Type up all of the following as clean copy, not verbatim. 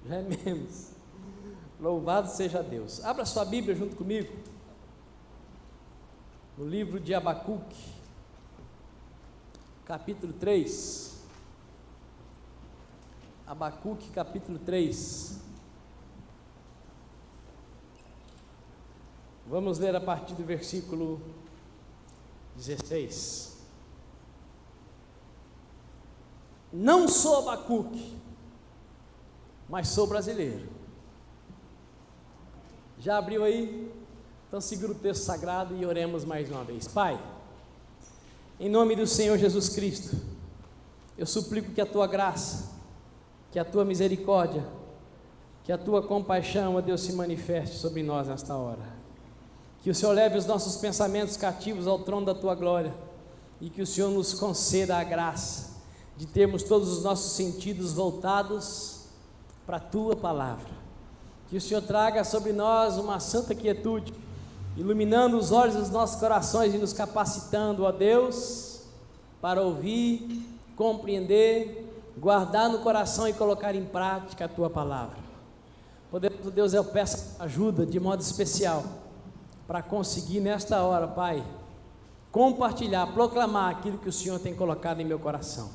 Já é menos. Louvado seja Deus. Abra sua Bíblia junto comigo, no livro de Abacuque, capítulo 3. Abacuque, capítulo 3. Vamos ler a partir do versículo 16. Não sou Abacuque, mas sou brasileiro. Já abriu aí? Então segura o texto sagrado e oremos mais uma vez. Pai, em nome do Senhor Jesus Cristo, eu suplico que a Tua graça, que a Tua misericórdia, que a Tua compaixão, ó Deus, se manifeste sobre nós nesta hora. Que o Senhor leve os nossos pensamentos cativos ao trono da Tua glória e que o Senhor nos conceda a graça de termos todos os nossos sentidos voltados para a Tua palavra. Que o Senhor traga sobre nós uma santa quietude, iluminando os olhos dos nossos corações e nos capacitando, ó Deus, para ouvir, compreender, guardar no coração e colocar em prática a Tua palavra. Poderoso Deus, eu peço ajuda de modo especial para conseguir nesta hora, Pai, compartilhar, proclamar aquilo que o Senhor tem colocado em meu coração.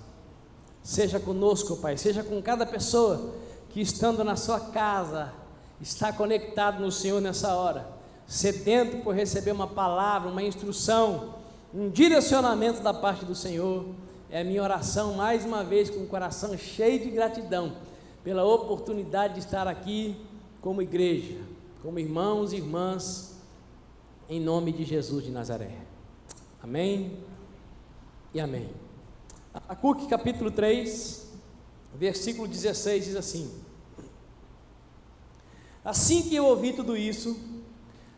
Seja conosco, Pai, seja com cada pessoa que, estando na sua casa, está conectado no Senhor nessa hora, sedento por receber uma palavra, uma instrução, um direcionamento da parte do Senhor. É a minha oração, mais uma vez, com o coração cheio de gratidão pela oportunidade de estar aqui como igreja, como irmãos e irmãs, em nome de Jesus de Nazaré. Amém e amém. Abacuque capítulo 3, versículo 16 diz assim: assim que eu ouvi tudo isso,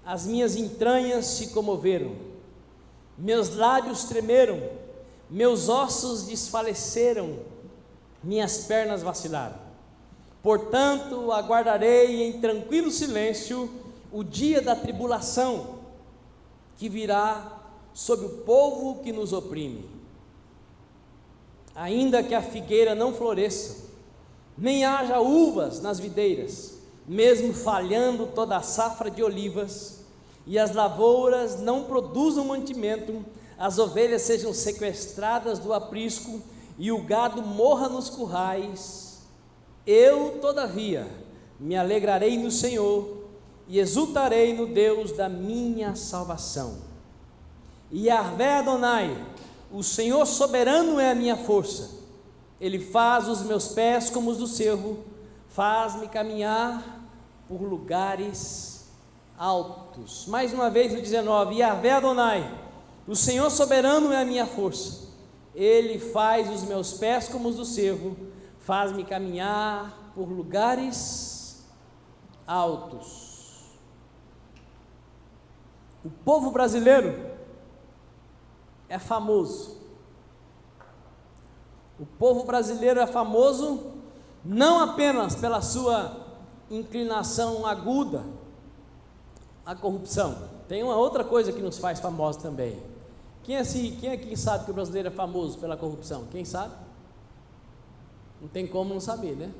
as minhas entranhas se comoveram, meus lábios tremeram, meus ossos desfaleceram, minhas pernas vacilaram. Portanto, aguardarei em tranquilo silêncio o dia da tribulação que virá sobre o povo que nos oprime. Ainda que a figueira não floresça, nem haja uvas nas videiras, mesmo falhando toda a safra de olivas, e as lavouras não produzam mantimento, as ovelhas sejam sequestradas do aprisco, e o gado morra nos currais, eu, todavia, me alegrarei no Senhor, e exultarei no Deus da minha salvação. Yahvé Adonai, o Senhor soberano é a minha força, Ele faz os meus pés como os do cervo, faz-me caminhar por lugares altos. Mais uma vez o 19, Yahvé Adonai, o Senhor soberano é a minha força, Ele faz os meus pés como os do cervo, faz-me caminhar por lugares altos. O povo brasileiro é famoso. O povo brasileiro é famoso não apenas pela sua inclinação aguda à corrupção. Tem uma outra coisa que nos faz famosos também. Quem aqui sabe que o brasileiro é famoso pela corrupção? Quem sabe? Não tem como não saber, né?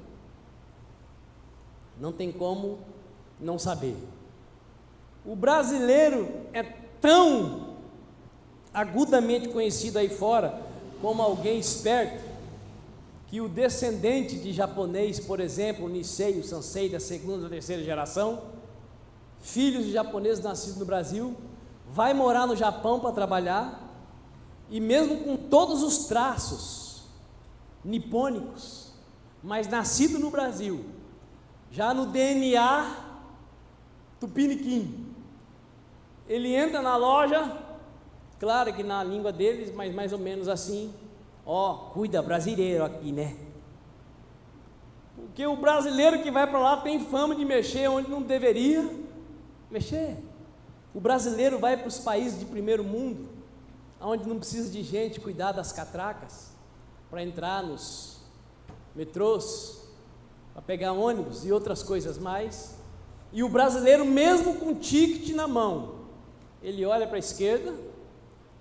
Não tem como não saber. O brasileiro é tão agudamente conhecido aí fora como alguém esperto, que o descendente de japonês, por exemplo, o Nisei, o Sansei da segunda ou terceira geração, filhos de japoneses nascidos no Brasil, vai morar no Japão para trabalhar, e mesmo com todos os traços nipônicos, mas nascido no Brasil, já no DNA tupiniquim, ele entra na loja, claro que na língua deles, mas mais ou menos assim, cuida brasileiro aqui, né? Porque o brasileiro que vai para lá tem fama de mexer onde não deveria mexer. O brasileiro vai para os países de primeiro mundo, onde não precisa de gente cuidar das catracas, para entrar nos metrôs, para pegar ônibus e outras coisas mais. E o brasileiro, mesmo com ticket na mão, ele olha para a esquerda,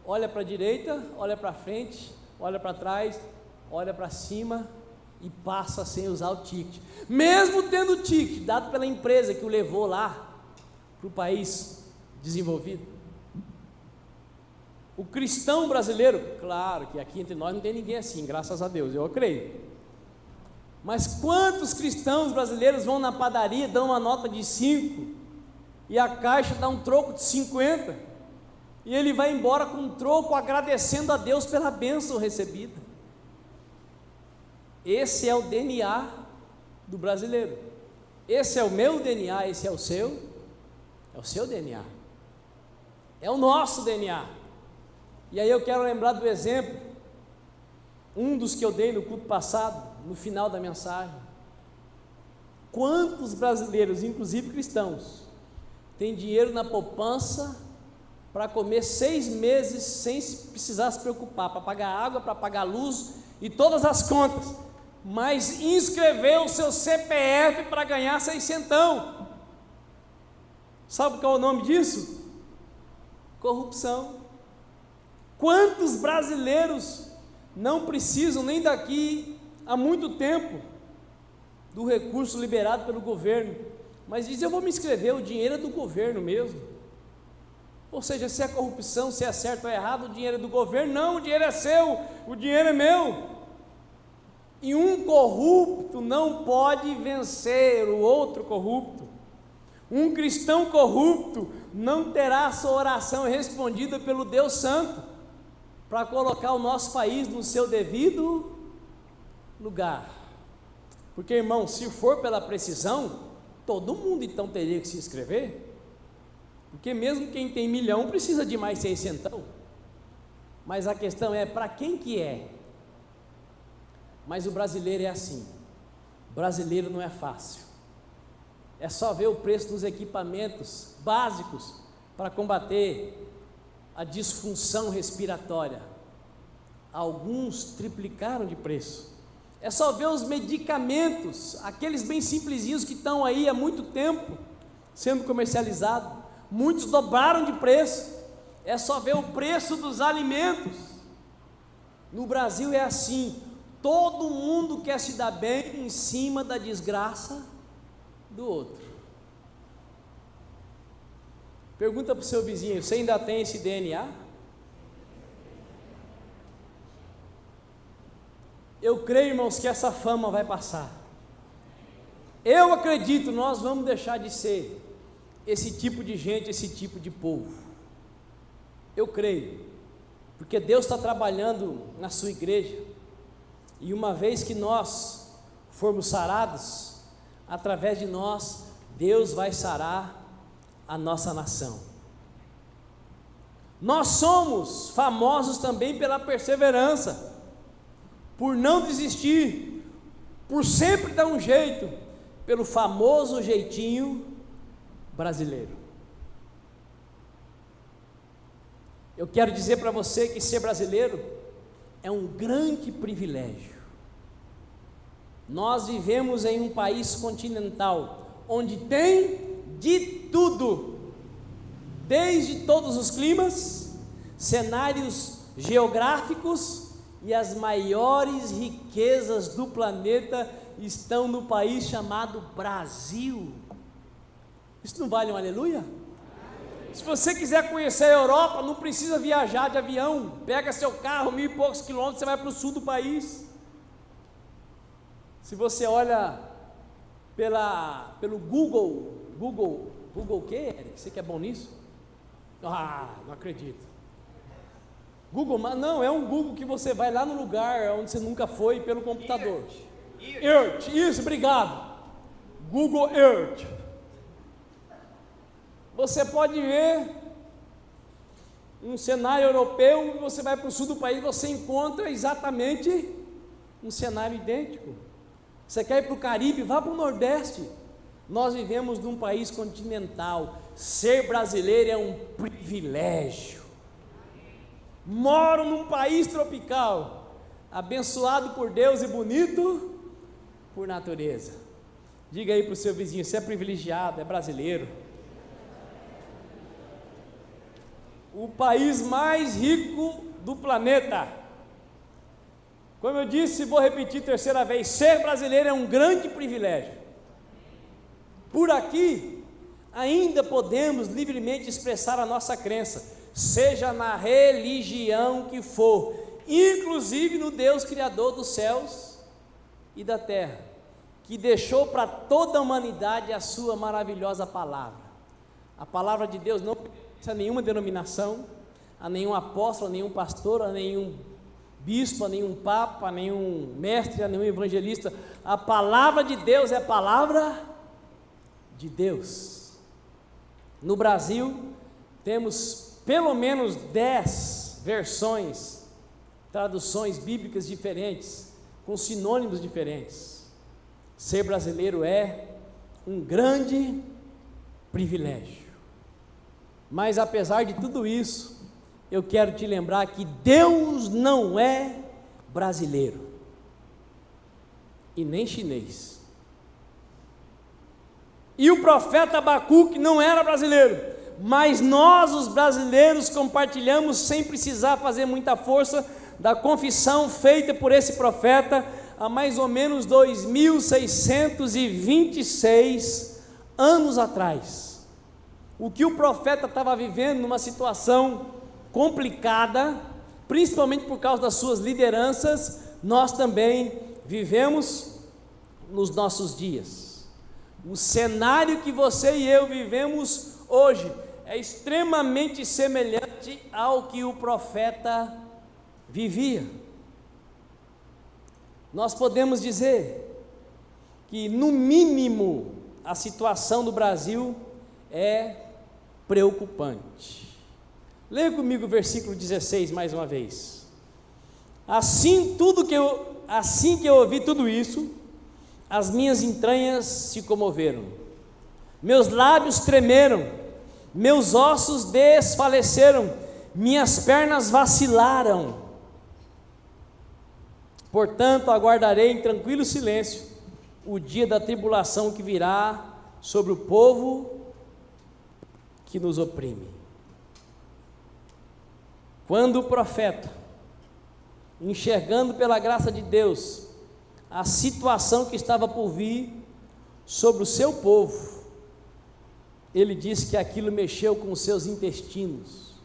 olha para a direita, olha para frente, olha para trás, olha para cima e passa sem usar o ticket, mesmo tendo o ticket dado pela empresa que o levou lá para o país desenvolvido. O cristão brasileiro, claro que aqui entre nós não tem ninguém assim, graças a Deus, eu creio. Mas quantos cristãos brasileiros vão na padaria, dão uma nota de 5 e a caixa dá um troco de 50 e ele vai embora com um troco agradecendo a Deus pela bênção recebida? Esse é o DNA do brasileiro. Esse é o meu DNA, esse é o seu DNA. É o nosso DNA. E aí eu quero lembrar do exemplo, um dos que eu dei no culto passado, no final da mensagem. Quantos brasileiros, inclusive cristãos, têm dinheiro na poupança para comer 6 meses sem precisar se preocupar, para pagar água, para pagar luz e todas as contas, mas inscreveu o seu CPF para ganhar 600. Sabe qual é o nome disso? Corrupção. Quantos brasileiros não precisam nem daqui a muito tempo do recurso liberado pelo governo, mas dizem: eu vou me inscrever, o dinheiro é do governo mesmo. Ou seja, se é corrupção, se é certo ou errado, o dinheiro é do governo. Não, o dinheiro é seu, o dinheiro é meu. E um corrupto não pode vencer o outro corrupto. Um cristão corrupto não terá sua oração respondida pelo Deus Santo para colocar o nosso país no seu devido lugar. Porque, irmão, se for pela precisão, todo mundo então teria que se inscrever, porque mesmo quem tem 1 milhão precisa de mais 600. Mas a questão é, para quem que é? Mas o brasileiro é assim, o brasileiro não é fácil. É só ver o preço dos equipamentos básicos para combater a disfunção respiratória. Alguns triplicaram de preço. É só ver os medicamentos, aqueles bem simplesinhos que estão aí há muito tempo sendo comercializados, muitos dobraram de preço. É só ver o preço dos alimentos. No Brasil é assim, todo mundo quer se dar bem em cima da desgraça do outro. Pergunta para o seu vizinho: você ainda tem esse DNA? Eu creio, irmãos, que essa fama vai passar. Eu acredito, nós vamos deixar de ser esse tipo de gente, esse tipo de povo. Eu creio, porque Deus está trabalhando na sua igreja, e uma vez que nós formos sarados, através de nós, Deus vai sarar a nossa nação. Nós somos famosos também pela perseverança, por não desistir, por sempre dar um jeito, pelo famoso jeitinho brasileiro. Eu quero dizer para você que ser brasileiro é um grande privilégio. Nós vivemos em um país continental, onde tem de tudo, desde todos os climas, cenários geográficos, e as maiores riquezas do planeta estão no país chamado Brasil. Isso não vale um aleluia? Se você quiser conhecer a Europa, não precisa viajar de avião, pega seu carro, 1000 e poucos quilômetros, você vai para o sul do país. Se você olha pelo Google o quê, Eric? Você que é bom nisso? Ah, não acredito. Google, mas não, é um Google que você vai lá no lugar onde você nunca foi pelo computador. Earth, isso, obrigado. Google Earth. Você pode ver um cenário europeu, você vai para o sul do país, você encontra exatamente um cenário idêntico. Você quer ir para o Caribe, vá para o Nordeste. Nós vivemos num país continental. Ser brasileiro é um privilégio. Moro num país tropical, abençoado por Deus e bonito por natureza. Diga aí para o seu vizinho: você é privilegiado, é brasileiro. O país mais rico do planeta. Como eu disse, vou repetir terceira vez: ser brasileiro é um grande privilégio. Por aqui, ainda podemos livremente expressar a nossa crença, seja na religião que for, inclusive no Deus Criador dos céus e da terra, que deixou para toda a humanidade a sua maravilhosa palavra. A palavra de Deus não pertence a nenhuma denominação, a nenhum apóstolo, a nenhum pastor, a nenhum bispo, a nenhum papa, a nenhum mestre, a nenhum evangelista. A palavra de Deus é a palavra de Deus. No Brasil, temos pelo menos 10 versões, traduções bíblicas diferentes, com sinônimos diferentes. Ser brasileiro é um grande privilégio. Mas apesar de tudo isso, eu quero te lembrar que Deus não é brasileiro e nem chinês. E o profeta Abacuque não era brasileiro, mas nós, os brasileiros, compartilhamos sem precisar fazer muita força da confissão feita por esse profeta há mais ou menos 2626 anos atrás. O que o profeta estava vivendo numa situação complicada, principalmente por causa das suas lideranças, nós também vivemos nos nossos dias. O cenário que você e eu vivemos hoje é extremamente semelhante ao que o profeta vivia. Nós podemos dizer que, no mínimo, a situação do Brasil é preocupante. Leia comigo o versículo 16 mais uma vez. Assim que eu ouvi tudo isso, as minhas entranhas se comoveram, meus lábios tremeram, meus ossos desfaleceram, minhas pernas vacilaram. Portanto, aguardarei em tranquilo silêncio o dia da tribulação que virá sobre o povo que nos oprime. Quando o profeta, enxergando pela graça de Deus a situação que estava por vir sobre o seu povo, ele disse que aquilo mexeu com os seus intestinos,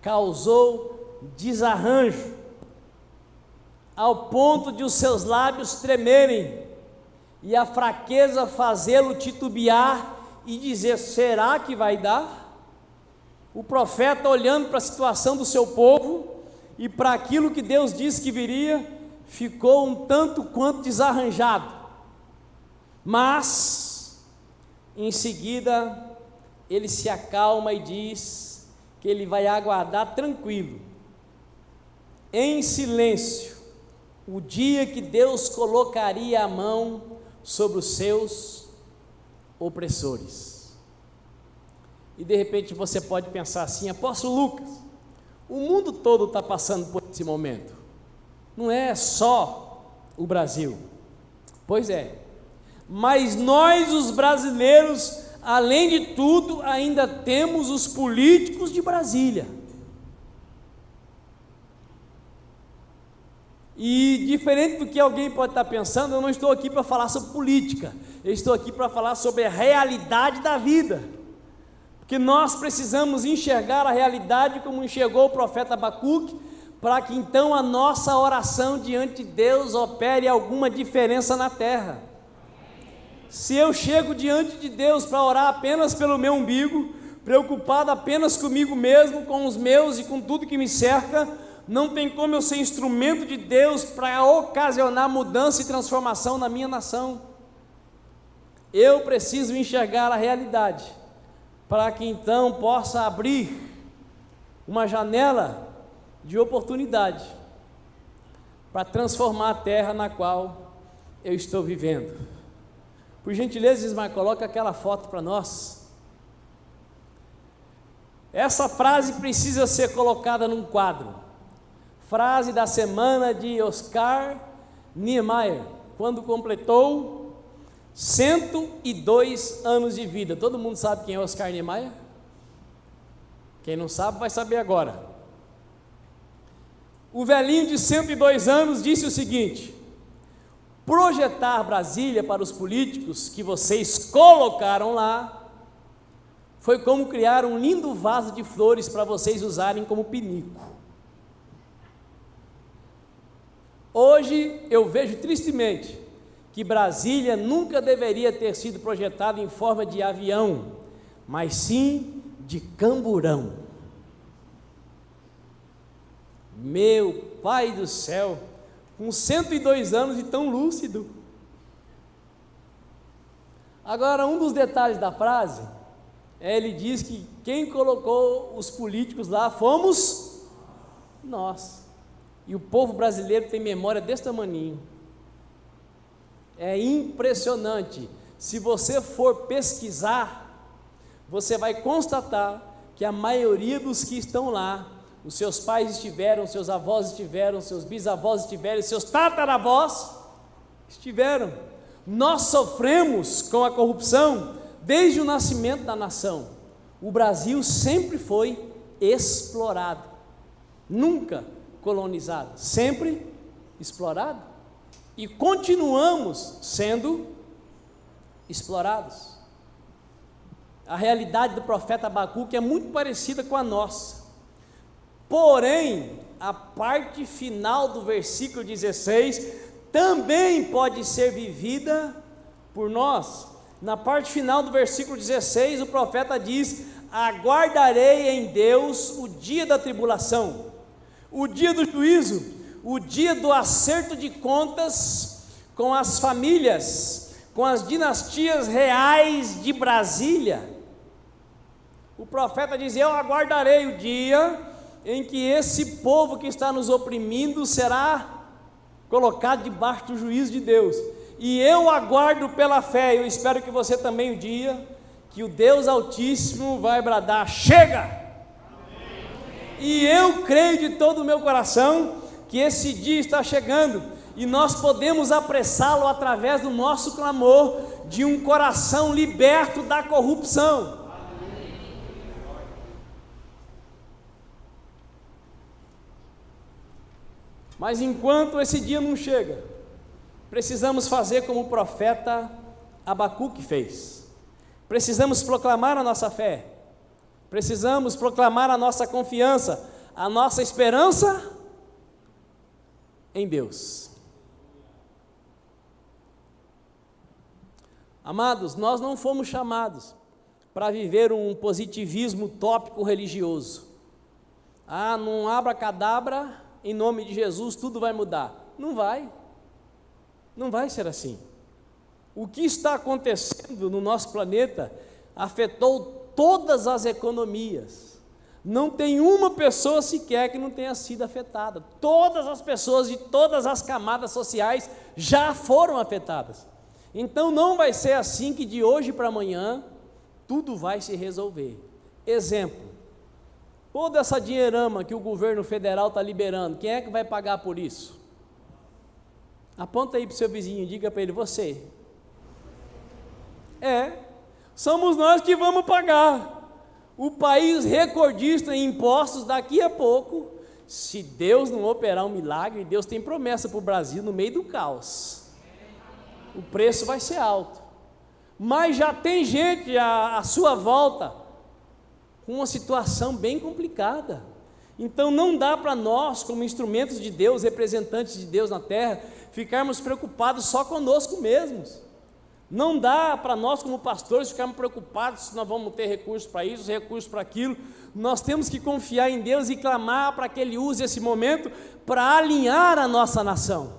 causou desarranjo, ao ponto de os seus lábios tremerem e a fraqueza fazê-lo titubear e dizer: será que vai dar? O profeta, olhando para a situação do seu povo e para aquilo que Deus disse que viria, ficou um tanto quanto desarranjado, mas em seguida ele se acalma e diz que ele vai aguardar tranquilo, em silêncio, o dia que Deus colocaria a mão sobre os seus opressores. E de repente você pode pensar assim: apóstolo Lucas, o mundo todo está passando por esse momento, não é só o Brasil. Pois é, mas nós, os brasileiros, além de tudo, ainda temos os políticos de Brasília. E diferente do que alguém pode estar pensando, eu não estou aqui para falar sobre política, eu estou aqui para falar sobre a realidade da vida, porque nós precisamos enxergar a realidade como enxergou o profeta Abacuque, para que então a nossa oração diante de Deus opere alguma diferença na terra. Se eu chego diante de Deus para orar apenas pelo meu umbigo, preocupado apenas comigo mesmo, com os meus e com tudo que me cerca, não tem como eu ser instrumento de Deus para ocasionar mudança e transformação na minha nação. Eu preciso enxergar a realidade, para que então possa abrir uma janela de oportunidade para transformar a terra na qual eu estou vivendo. Por gentileza, Ismael, coloca aquela foto para nós. Essa frase precisa ser colocada num quadro. Frase da semana de Oscar Niemeyer, quando completou 102 anos de vida. Todo mundo sabe quem é Oscar Niemeyer? Quem não sabe vai saber agora. o velhinho de 102 anos disse o seguinte: projetar Brasília para os políticos que vocês colocaram lá foi como criar um lindo vaso de flores para vocês usarem como pinico. Hoje eu vejo tristemente que Brasília nunca deveria ter sido projetada em forma de avião, mas sim de camburão. Meu Pai do céu, com 102 anos e tão lúcido. Agora, um dos detalhes da frase, ele diz que quem colocou os políticos lá fomos nós. E o povo brasileiro tem memória desse tamaninho. É impressionante. Se você for pesquisar, você vai constatar que a maioria dos que estão lá, os seus pais estiveram, seus avós estiveram, seus bisavós estiveram, seus tataravós estiveram. Nós sofremos com a corrupção desde o nascimento da nação. O Brasil sempre foi explorado, nunca colonizado, sempre explorado, e continuamos sendo explorados. A realidade do profeta Abacuque é muito parecida com a nossa. Porém, a parte final do versículo 16 também pode ser vivida por nós. Na parte final do versículo 16, o profeta diz: aguardarei em Deus o dia da tribulação, o dia do juízo, o dia do acerto de contas com as famílias, com as dinastias reais de Brasília. O profeta diz: eu aguardarei o dia em que esse povo que está nos oprimindo será colocado debaixo do juízo de Deus, e eu aguardo pela fé, eu espero que você também, o dia que o Deus Altíssimo vai bradar: chega! Amém. E eu creio de todo o meu coração que esse dia está chegando, e nós podemos apressá-lo através do nosso clamor de um coração liberto da corrupção. Mas enquanto esse dia não chega, precisamos fazer como o profeta Abacuque fez. Precisamos proclamar a nossa fé, precisamos proclamar a nossa confiança, a nossa esperança em Deus. Amados, nós não fomos chamados para viver um positivismo utópico religioso. Num abracadabra, em nome de Jesus, tudo vai mudar. Não vai. Não vai ser assim. O que está acontecendo no nosso planeta afetou todas as economias. Não tem uma pessoa sequer que não tenha sido afetada. Todas as pessoas de todas as camadas sociais já foram afetadas. Então não vai ser assim que de hoje para amanhã tudo vai se resolver. Exemplo: toda essa dinheirama que o governo federal está liberando, quem é que vai pagar por isso? Aponta aí para o seu vizinho, diga para ele: você. Somos nós que vamos pagar. O país recordista em impostos, daqui a pouco, se Deus não operar um milagre, Deus tem promessa para o Brasil no meio do caos. O preço vai ser alto. Mas já tem gente à sua volta com uma situação bem complicada. Então não dá para nós, como instrumentos de Deus, representantes de Deus na terra, ficarmos preocupados só conosco mesmos. Não dá para nós, como pastores, ficarmos preocupados se nós vamos ter recursos para isso, recursos para aquilo. Nós temos que confiar em Deus e clamar para que Ele use esse momento para alinhar a nossa nação.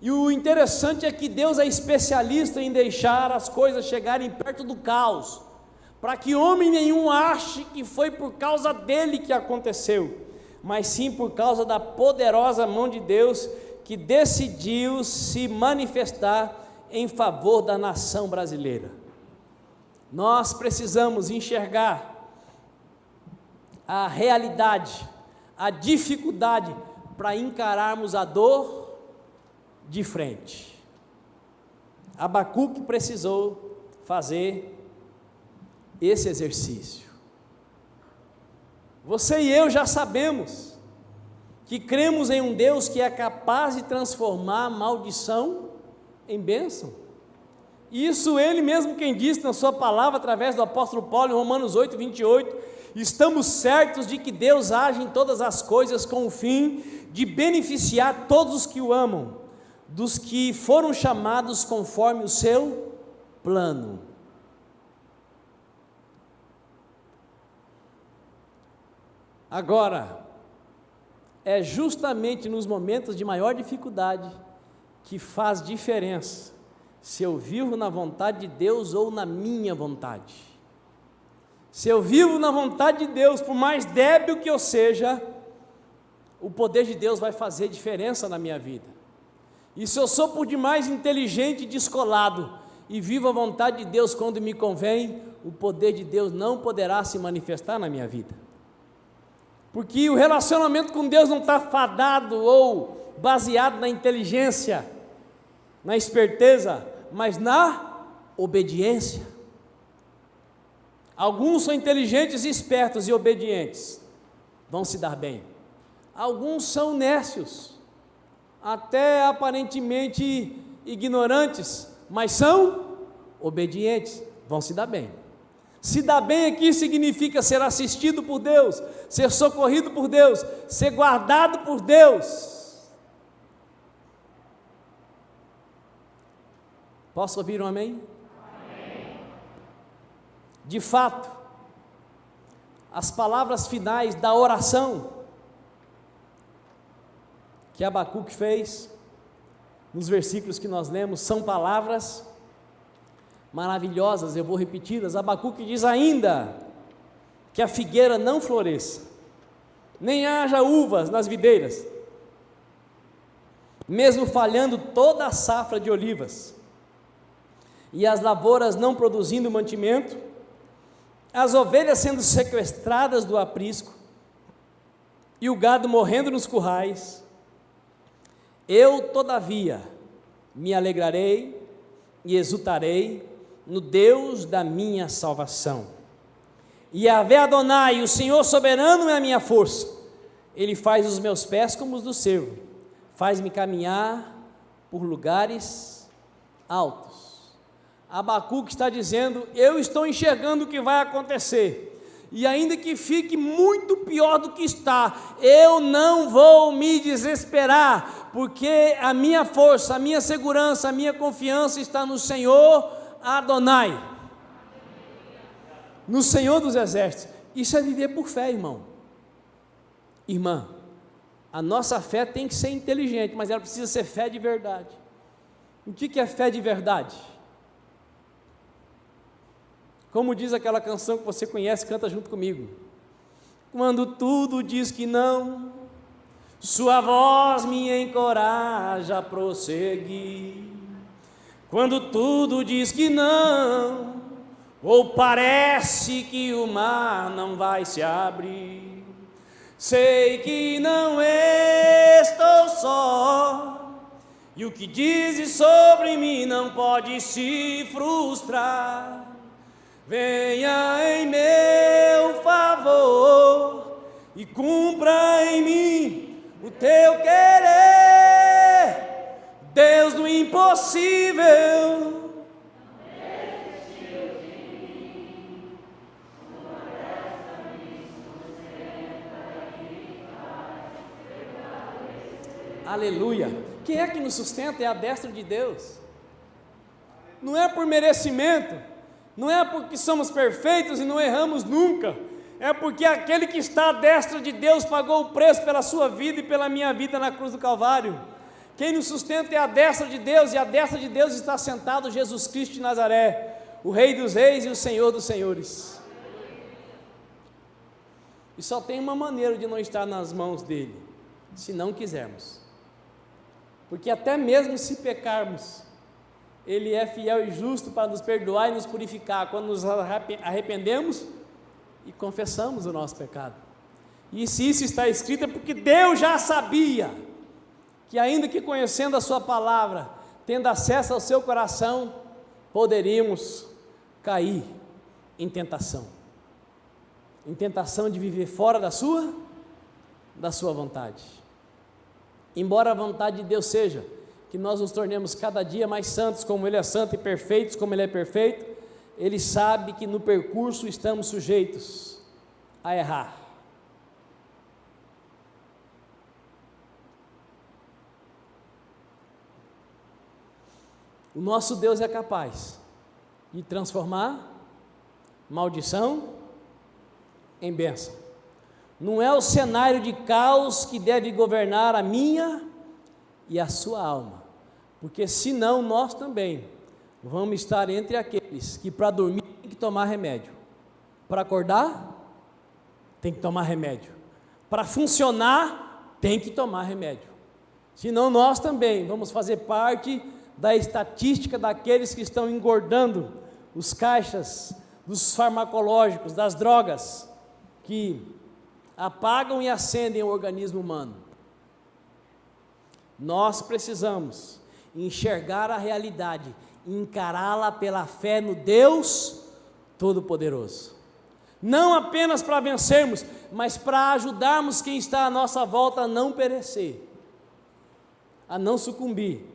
E o interessante é que Deus é especialista em deixar as coisas chegarem perto do caos, para que homem nenhum ache que foi por causa dele que aconteceu, mas sim por causa da poderosa mão de Deus que decidiu se manifestar em favor da nação brasileira. Nós precisamos enxergar a realidade, a dificuldade, para encararmos a dor de frente. Abacuque precisou fazer esse exercício. Você e eu já sabemos que cremos em um Deus que é capaz de transformar maldição em bênção. Isso Ele mesmo quem disse na sua palavra, através do apóstolo Paulo, em Romanos 8, 28, estamos certos de que Deus age em todas as coisas com o fim de beneficiar todos os que o amam, dos que foram chamados conforme o seu plano. Agora, é justamente nos momentos de maior dificuldade que faz diferença se eu vivo na vontade de Deus ou na minha vontade. Se eu vivo na vontade de Deus, por mais débil que eu seja, o poder de Deus vai fazer diferença na minha vida. E se eu sou por demais inteligente e descolado, e vivo a vontade de Deus quando me convém, o poder de Deus não poderá se manifestar na minha vida. Porque o relacionamento com Deus não está fadado ou baseado na inteligência, na esperteza, mas na obediência. Alguns são inteligentes, espertos e obedientes, vão se dar bem. Alguns são nécios, até aparentemente ignorantes, mas são obedientes, vão se dar bem. Se dar bem aqui significa ser assistido por Deus, ser socorrido por Deus, ser guardado por Deus. Posso ouvir um amém? Amém. De fato, as palavras finais da oração que Abacuque fez, nos versículos que nós lemos, são palavras maravilhosas, eu vou repeti-las. Abacuque diz ainda que a figueira não floresça, nem haja uvas nas videiras, mesmo falhando toda a safra de olivas, e as lavouras não produzindo mantimento, as ovelhas sendo sequestradas do aprisco, e o gado morrendo nos currais. Eu, todavia, me alegrarei e exultarei no Deus da minha salvação. Yahvé Adonai, o Senhor soberano é a minha força. Ele faz os meus pés como os do cervo, faz-me caminhar por lugares altos. Abacuque está dizendo: eu estou enxergando o que vai acontecer, e ainda que fique muito pior do que está, eu não vou me desesperar, porque a minha força, a minha segurança, a minha confiança está no Senhor Adonai, no Senhor dos exércitos. Isso é viver por fé, irmão. Irmã, a nossa fé tem que ser inteligente, mas ela precisa ser fé de verdade. O que é fé de verdade? Como diz aquela canção que você conhece, canta junto comigo. Quando tudo diz que não, sua voz me encoraja a prosseguir. Quando tudo diz que não, ou parece que o mar não vai se abrir, sei que não estou só, e o que dizes sobre mim não pode se frustrar. Venha em meu favor e cumpra em mim o teu querer, Deus do impossível. Aleluia. Quem é que nos sustenta? É a destra de Deus. Não é por merecimento, não é porque somos perfeitos e não erramos nunca, é porque aquele que está à destra de Deus pagou o preço pela sua vida e pela minha vida na cruz do Calvário. Quem nos sustenta é a destra de Deus, e a destra de Deus está sentado Jesus Cristo de Nazaré, o Rei dos Reis e o Senhor dos Senhores. E só tem uma maneira de não estar nas mãos dele: se não quisermos, porque até mesmo se pecarmos, Ele é fiel e justo para nos perdoar e nos purificar, quando nos arrependemos e confessamos o nosso pecado. E se isso está escrito, é porque Deus já sabia que, ainda que conhecendo a sua palavra, tendo acesso ao seu coração, poderíamos cair em tentação de viver fora da sua vontade. Embora a vontade de Deus seja que nós nos tornemos cada dia mais santos, como Ele é santo, e perfeitos, como Ele é perfeito, Ele sabe que no percurso estamos sujeitos a errar. O nosso Deus é capaz de transformar maldição em bênção. Não é o cenário de caos que deve governar a minha e a sua alma, porque senão nós também vamos estar entre aqueles que para dormir tem que tomar remédio, para acordar tem que tomar remédio, para funcionar tem que tomar remédio, senão nós também vamos fazer parte da estatística daqueles que estão engordando os caixas dos farmacológicos, das drogas que apagam e acendem o organismo humano. Nós precisamos enxergar a realidade, encará-la pela fé no Deus Todo-Poderoso. Não apenas para vencermos, mas para ajudarmos quem está à nossa volta a não perecer, a não sucumbir,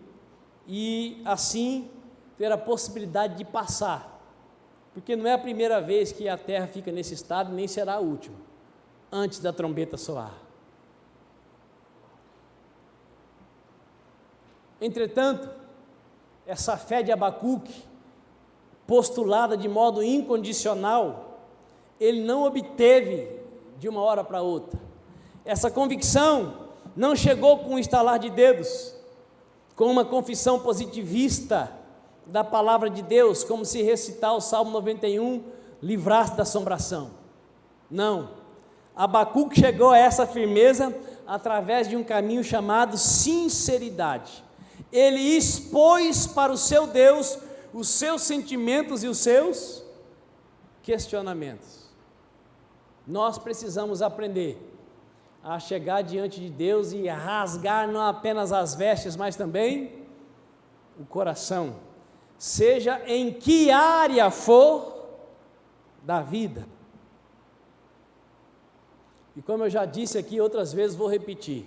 e assim ter a possibilidade de passar, porque não é a primeira vez que a terra fica nesse estado, nem será a última, antes da trombeta soar. Entretanto, essa fé de Abacuque, postulada de modo incondicional, ele não obteve de uma hora para outra. Essa convicção não chegou com um estalar de dedos, com uma confissão positivista da palavra de Deus, como se recitar o Salmo 91, livrar-se da assombração. Não, Abacuque chegou a essa firmeza através de um caminho chamado sinceridade. Ele expôs para o seu Deus os seus sentimentos e os seus questionamentos. Nós precisamos aprender a chegar diante de Deus e rasgar não apenas as vestes, mas também o coração, seja em que área for da vida. E como eu já disse aqui outras vezes, vou repetir.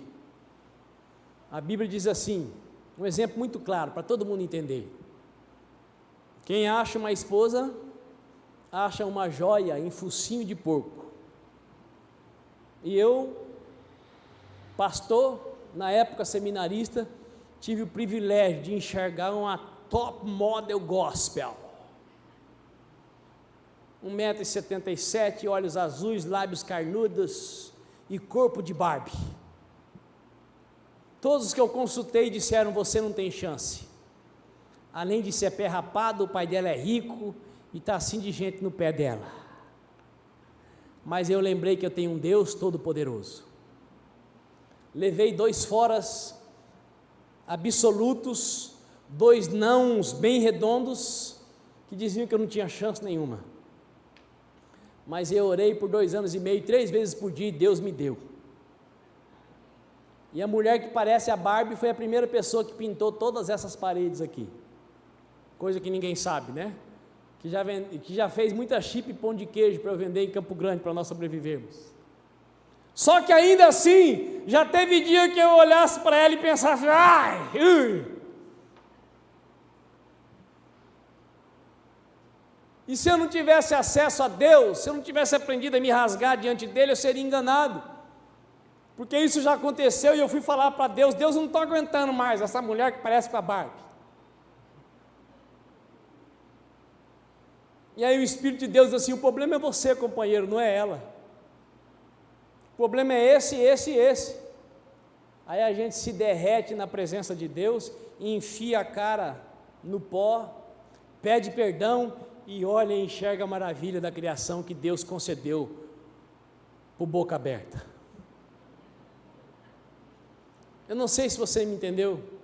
A Bíblia diz assim, um exemplo muito claro para todo mundo entender: quem acha uma esposa, acha uma joia em focinho de porco. E eu, pastor, na época seminarista, tive o privilégio de enxergar uma top model gospel, 1,77 m, olhos azuis, lábios carnudos e corpo de Barbie. Todos os que eu consultei disseram: você não tem chance. Além de ser pé rapado, o pai dela é rico e está assim de gente no pé dela. Mas eu lembrei que eu tenho um Deus todo-poderoso. Levei 2 foras absolutos, 2 nãos bem redondos, que diziam que eu não tinha chance nenhuma. Mas eu orei por 2 anos e meio, 3 vezes por dia, e Deus me deu. E a mulher que parece a Barbie foi a primeira pessoa que pintou todas essas paredes aqui. Coisa que ninguém sabe, né? Que já fez muita chip e pão de queijo para eu vender em Campo Grande, para nós sobrevivermos. Só que ainda assim, já teve dia que eu olhasse para ela e pensasse: ai, e se eu não tivesse acesso a Deus, se eu não tivesse aprendido a me rasgar diante dele, eu seria enganado, porque isso já aconteceu. E eu fui falar para Deus: Deus, não estou aguentando mais essa mulher que parece com a Barbie. E aí o Espírito de Deus diz assim: o problema é você, companheiro, não é ela. O problema é esse, esse e esse. Aí a gente se derrete na presença de Deus, enfia a cara no pó, pede perdão e olha e enxerga a maravilha da criação que Deus concedeu por boca aberta. Eu não sei se você me entendeu.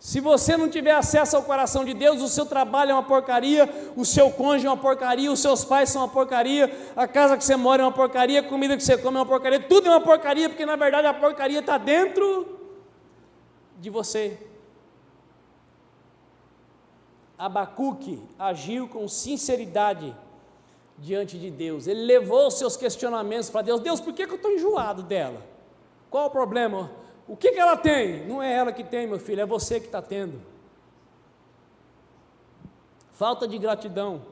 Se você não tiver acesso ao coração de Deus, o seu trabalho é uma porcaria, o seu cônjuge é uma porcaria, os seus pais são uma porcaria, a casa que você mora é uma porcaria, a comida que você come é uma porcaria, tudo é uma porcaria, porque na verdade a porcaria está dentro de você. Abacuque agiu com sinceridade diante de Deus. Ele levou os seus questionamentos para Deus: Deus, por que eu estou enjoado dela? Qual o problema? O que ela tem? Não é ela que tem, meu filho, é você que está tendo. Falta de gratidão,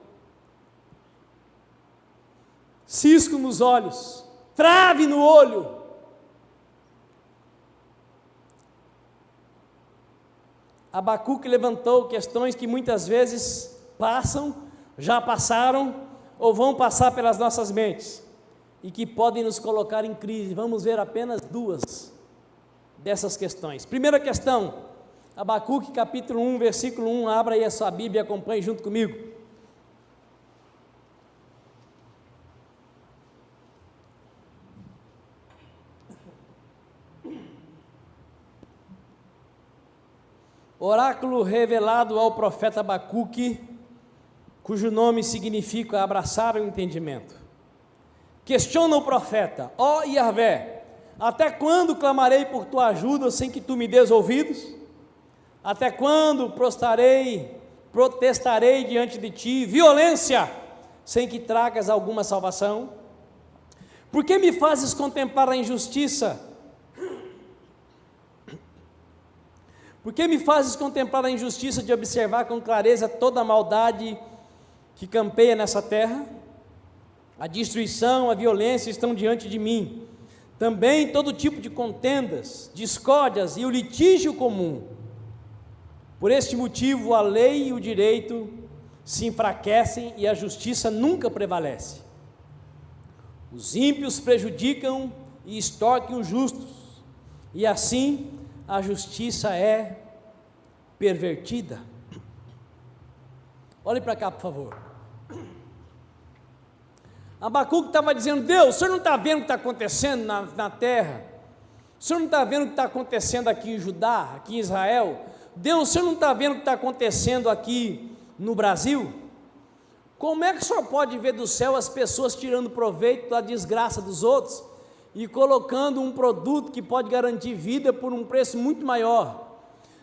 cisco nos olhos, trave no olho. Abacuque levantou questões que muitas vezes passam, já passaram ou vão passar pelas nossas mentes e que podem nos colocar em crise. Vamos ver apenas duas dessas questões. Primeira questão, Abacuque capítulo 1, versículo 1, abra aí a sua Bíblia e acompanhe junto comigo. Oráculo revelado ao profeta Abacuque, cujo nome significa abraçar o entendimento. Questiona o profeta: ó Yahvé, até quando clamarei por tua ajuda sem que tu me dês ouvidos? Até quando protestarei diante de ti violência, sem que tragas alguma salvação? Por que me fazes contemplar a injustiça? Por que me fazes contemplar a injustiça de observar com clareza toda a maldade que campeia nessa terra? A destruição, a violência estão diante de mim. Também todo tipo de contendas, discórdias e o litígio comum. Por este motivo, a lei e o direito se enfraquecem e a justiça nunca prevalece. Os ímpios prejudicam e extorquem os justos, e assim a justiça é pervertida. Olhe para cá, por favor. Abacuque estava dizendo: Deus, o senhor não está vendo o que está acontecendo na terra? O senhor não está vendo o que está acontecendo aqui em Judá, aqui em Israel? Deus, o senhor não está vendo o que está acontecendo aqui no Brasil? Como é que o senhor pode ver do céu as pessoas tirando proveito da desgraça dos outros e colocando um produto que pode garantir vida por um preço muito maior?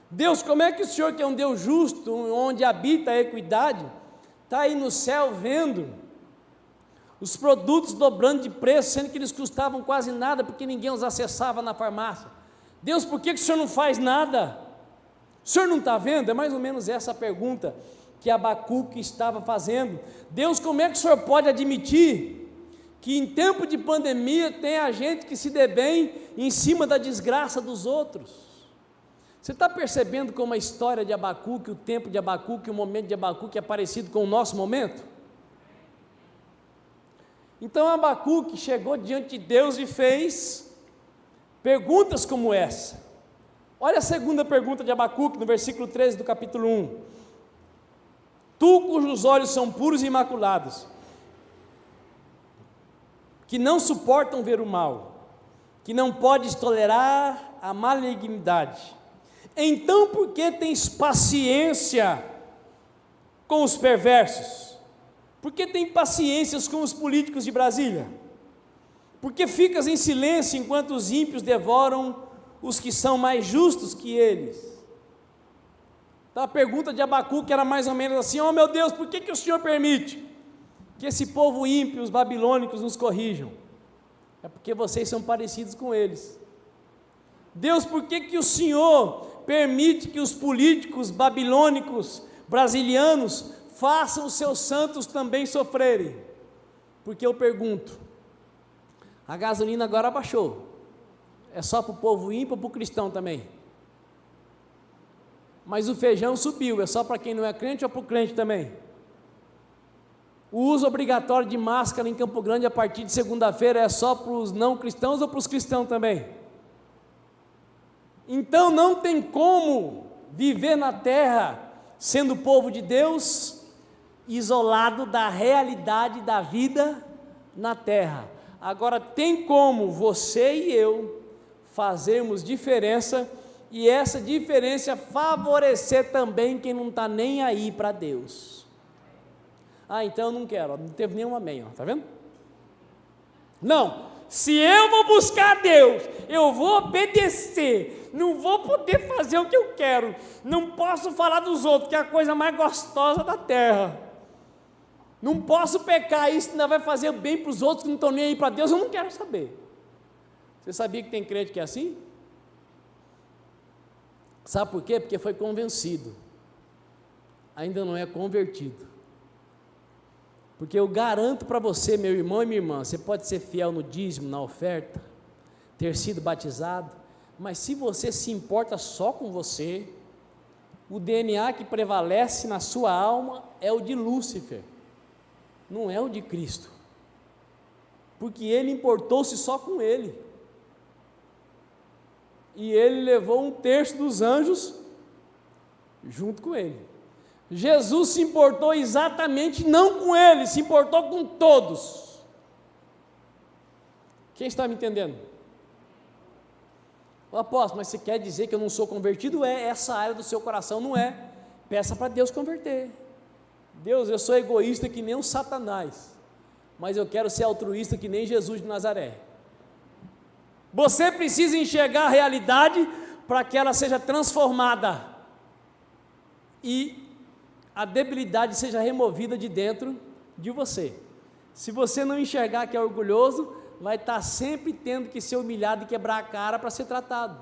Deus, como é que o senhor, que é um Deus justo, onde habita a equidade, está aí no céu vendo os produtos dobrando de preço, sendo que eles custavam quase nada, porque ninguém os acessava na farmácia? Deus, por que o senhor não faz nada? O senhor não está vendo? É mais ou menos essa a pergunta que Abacuque estava fazendo. Deus, como é que o senhor pode admitir que em tempo de pandemia tem a gente que se dê bem em cima da desgraça dos outros? Você está percebendo como a história de Abacuque, o tempo de Abacuque, o momento de Abacuque é parecido com o nosso momento? Então Abacuque chegou diante de Deus e fez perguntas como essa. Olha a segunda pergunta de Abacuque, no versículo 13 do capítulo 1. Tu cujos olhos são puros e imaculados, que não suportam ver o mal, que não podes tolerar a malignidade, então por que tens paciência com os perversos? Por que tem paciências com os políticos de Brasília? Por que ficas em silêncio enquanto os ímpios devoram os que são mais justos que eles? Então a pergunta de Abacuque era mais ou menos assim: oh meu Deus, por que o Senhor permite que esse povo ímpio, os babilônicos, nos corrijam? É porque vocês são parecidos com eles. Deus, por que o Senhor permite que os políticos babilônicos, brasilianos, façam os seus santos também sofrerem? Porque eu pergunto, a gasolina agora baixou, é só para o povo ímpio ou para o cristão também? Mas o feijão subiu, é só para quem não é crente ou para o crente também? O uso obrigatório de máscara em Campo Grande a partir de segunda-feira é só para os não cristãos ou para os cristãos também? Então não tem como viver na terra, sendo povo de Deus, isolado da realidade da vida na terra. Agora tem como você e eu fazermos diferença, e essa diferença favorecer também quem não está nem aí para Deus. Ah, então eu não quero, não teve nenhum amém, está vendo? Não, se eu vou buscar Deus, eu vou obedecer, não vou poder fazer o que eu quero, não posso falar dos outros, que é a coisa mais gostosa da terra, não posso pecar, isso ainda vai fazer bem para os outros que não estão nem aí para Deus, eu não quero saber. Você sabia que tem crente que é assim? Sabe por quê? Porque foi convencido, ainda não é convertido. Porque eu garanto para você, meu irmão e minha irmã, você pode ser fiel no dízimo, na oferta, ter sido batizado, mas se você se importa só com você, o DNA que prevalece na sua alma é o de Lúcifer, não é o de Cristo, porque ele importou-se só com ele, e ele levou 1/3 dos anjos junto com ele. Jesus se importou exatamente não com ele, se importou com todos. Quem está me entendendo? O apóstolo, mas você quer dizer que eu não sou convertido? É essa área do seu coração, não é? Peça para Deus converter. Deus, eu sou egoísta que nem um Satanás, mas eu quero ser altruísta que nem Jesus de Nazaré. Você precisa enxergar a realidade para que ela seja transformada e a debilidade seja removida de dentro de você. Se você não enxergar que é orgulhoso, vai estar sempre tendo que ser humilhado e quebrar a cara para ser tratado.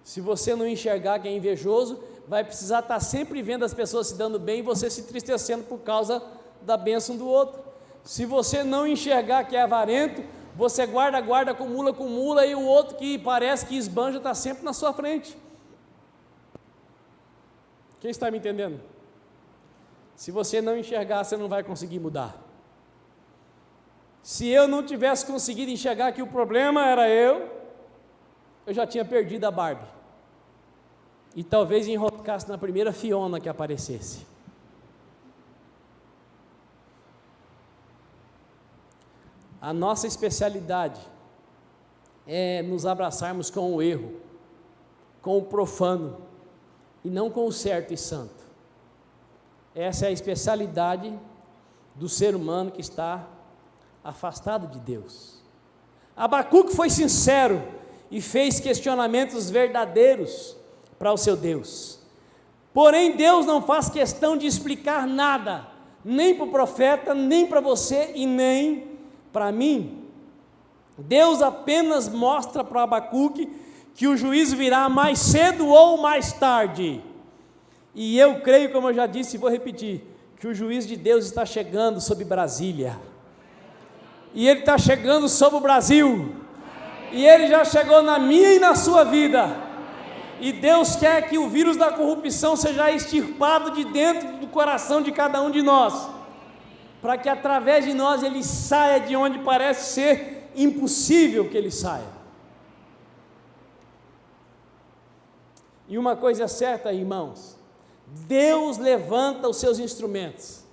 Se você não enxergar que é invejoso, vai precisar estar sempre vendo as pessoas se dando bem e você se entristecendo por causa da bênção do outro. Se você não enxergar que é avarento, você guarda, acumula e o outro que parece que esbanja está sempre na sua frente. Quem está me entendendo? Se você não enxergar, você não vai conseguir mudar. Se eu não tivesse conseguido enxergar que o problema era eu já tinha perdido a Barbie. E talvez enroscasse na primeira Fiona que aparecesse. A nossa especialidade é nos abraçarmos com o erro, com o profano, e não com o certo e santo. Essa é a especialidade do ser humano que está afastado de Deus. Abacuque foi sincero e fez questionamentos verdadeiros para o seu Deus. Porém, Deus não faz questão de explicar nada, nem para o profeta, nem para você e nem para mim. Deus apenas mostra para Abacuque que o juízo virá mais cedo ou mais tarde. E eu creio, como eu já disse e vou repetir, que o juízo de Deus está chegando sobre Brasília. E ele está chegando sobre o Brasil. E ele já chegou na minha e na sua vida. E Deus quer que o vírus da corrupção seja extirpado de dentro do coração de cada um de nós, para que através de nós ele saia de onde parece ser impossível que ele saia. E uma coisa é certa, irmãos, Deus levanta os seus instrumentos,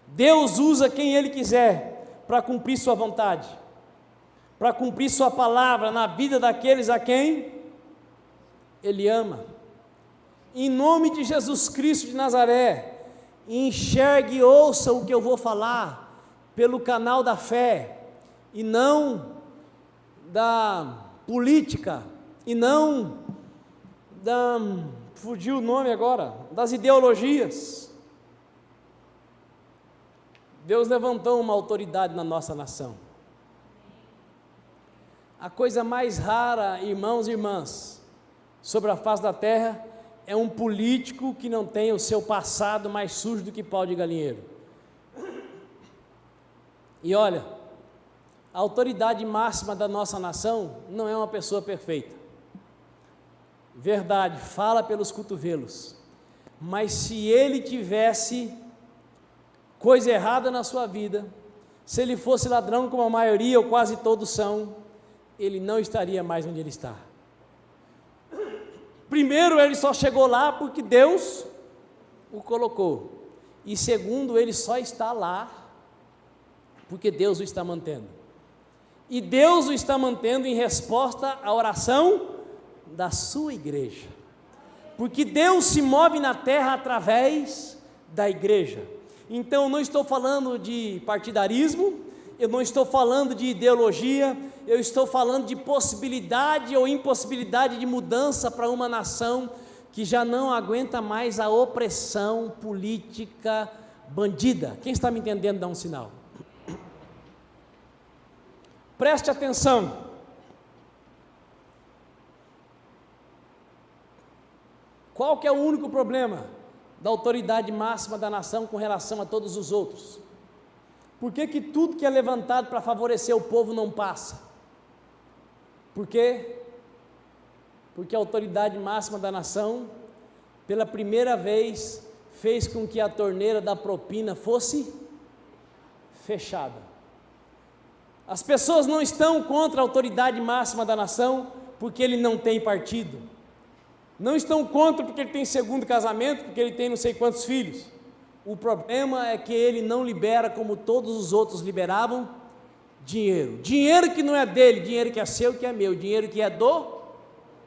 Deus usa quem Ele quiser para cumprir sua vontade, para cumprir sua palavra na vida daqueles a quem Ele ama. Em nome de Jesus Cristo de Nazaré, enxergue e ouça o que eu vou falar pelo canal da fé, e não da política, e não fugiu o nome agora, das ideologias. Deus levantou uma autoridade na nossa nação. A coisa mais rara, irmãos e irmãs, sobre a face da terra, é um político que não tem o seu passado mais sujo do que pau de galinheiro. E olha, a autoridade máxima da nossa nação não é uma pessoa perfeita. Verdade, fala pelos cotovelos, mas se ele tivesse coisa errada na sua vida, se ele fosse ladrão como a maioria ou quase todos são, ele não estaria mais onde ele está. Primeiro, ele só chegou lá porque Deus o colocou, e segundo, ele só está lá porque Deus o está mantendo, e Deus o está mantendo em resposta à oração da sua igreja, porque Deus se move na terra através da igreja. Então, eu não estou falando de partidarismo, eu não estou falando de ideologia, eu estou falando de possibilidade ou impossibilidade de mudança para uma nação que já não aguenta mais a opressão política bandida. Quem está me entendendo, dá um sinal. Preste atenção. Qual que é o único problema da autoridade máxima da nação com relação a todos os outros? Por que que tudo que é levantado para favorecer o povo não passa? Por quê? Porque a autoridade máxima da nação, pela primeira vez, fez com que a torneira da propina fosse fechada. As pessoas não estão contra a autoridade máxima da nação porque ele não tem partido. Não estão contra porque ele tem segundo casamento, porque ele tem não sei quantos filhos. O problema é que ele não libera como todos os outros liberavam dinheiro. Dinheiro que não é dele, dinheiro que é seu, que é meu, dinheiro que é do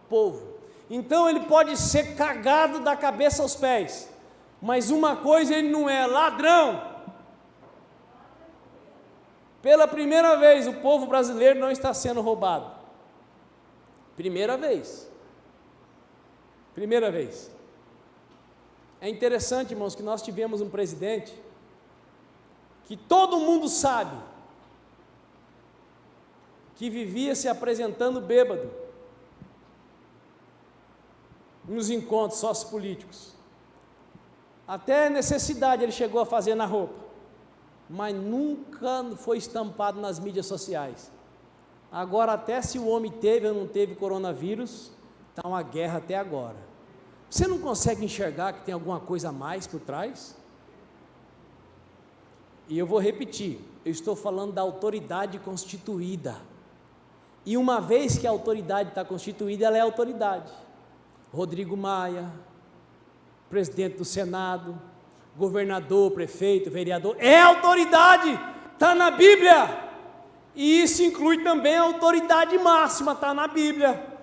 povo. Então ele pode ser cagado da cabeça aos pés, mas uma coisa ele não é: ladrão. Pela primeira vez o povo brasileiro não está sendo roubado. Primeira vez. É interessante, irmãos, que nós tivemos um presidente que todo mundo sabe que vivia se apresentando bêbado nos encontros sociopolíticos. Até necessidade ele chegou a fazer na roupa, mas nunca foi estampado nas mídias sociais. Agora, até se o homem teve ou não teve coronavírus, está uma guerra até agora. Você não consegue enxergar que tem alguma coisa a mais por trás? E eu vou repetir, eu estou falando da autoridade constituída. E uma vez que a autoridade está constituída, ela é autoridade. Rodrigo Maia, presidente do Senado, governador, prefeito, vereador, é autoridade, está na Bíblia. E isso inclui também a autoridade máxima, está na Bíblia.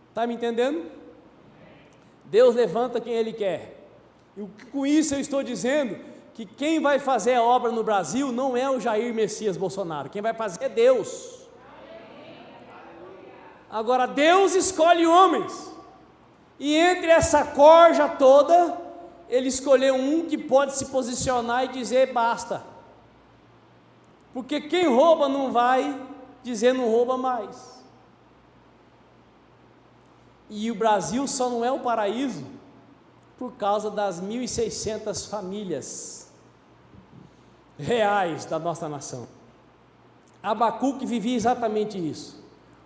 Está me entendendo? Deus levanta quem Ele quer. E com isso eu estou dizendo que quem vai fazer a obra no Brasil não é o Jair Messias Bolsonaro, quem vai fazer é Deus. Agora Deus escolhe homens, e entre essa corja toda, Ele escolheu um que pode se posicionar e dizer basta, porque quem rouba não vai dizer não rouba mais. E o Brasil só não é o paraíso por causa das 1.600 famílias reais da nossa nação. Abacuque vivia exatamente isso.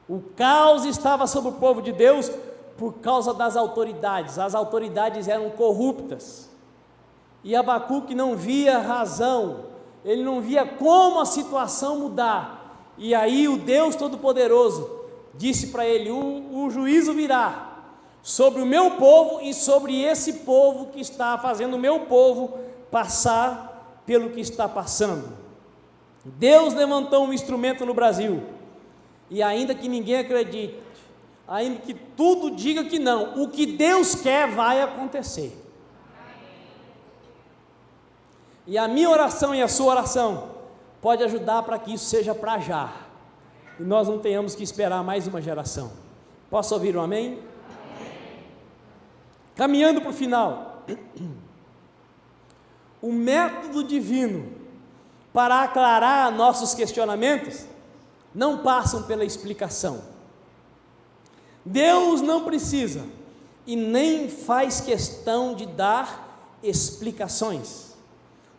O caos estava sobre o povo de Deus por causa das autoridades. As autoridades eram corruptas. E Abacuque não via razão, ele não via como a situação mudar. E aí o Deus Todo-Poderoso disse para ele: o juízo virá sobre o meu povo e sobre esse povo que está fazendo o meu povo passar pelo que está passando. Deus levantou um instrumento no Brasil, e ainda que ninguém acredite, ainda que tudo diga que não, o que Deus quer vai acontecer. E a minha oração e a sua oração pode ajudar para que isso seja para já, e nós não tenhamos que esperar mais uma geração. Posso ouvir um amém? Amém. Caminhando para o final, o método divino para aclarar nossos questionamentos não passam pela explicação. Deus não precisa e nem faz questão de dar explicações.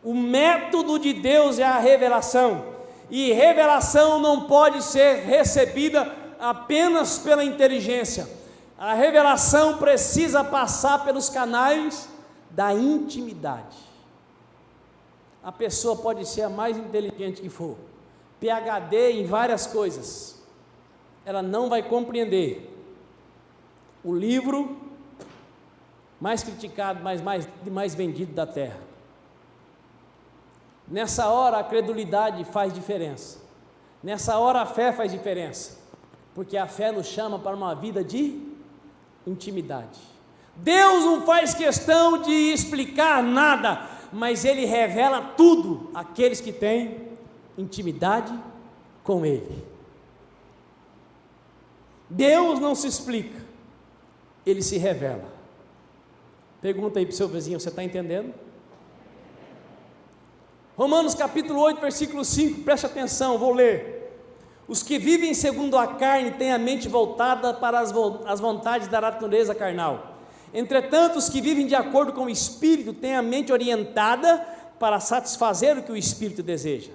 O método de Deus é a revelação, e revelação não pode ser recebida apenas pela inteligência. A revelação precisa passar pelos canais da intimidade. A pessoa pode ser a mais inteligente que for, PhD em várias coisas, ela não vai compreender o livro mais criticado, mais vendido da terra. Nessa hora a credulidade faz diferença, nessa hora a fé faz diferença, porque a fé nos chama para uma vida de intimidade. Deus não faz questão de explicar nada, mas Ele revela tudo àqueles que têm intimidade com Ele. Deus não se explica, Ele se revela. Pergunta aí para o seu vizinho: você está entendendo? Romanos capítulo 8, versículo 5, preste atenção, vou ler. Os que vivem segundo a carne têm a mente voltada para as vontades da natureza carnal, Entretanto, os que vivem de acordo com o Espírito têm a mente orientada para satisfazer o que o Espírito deseja.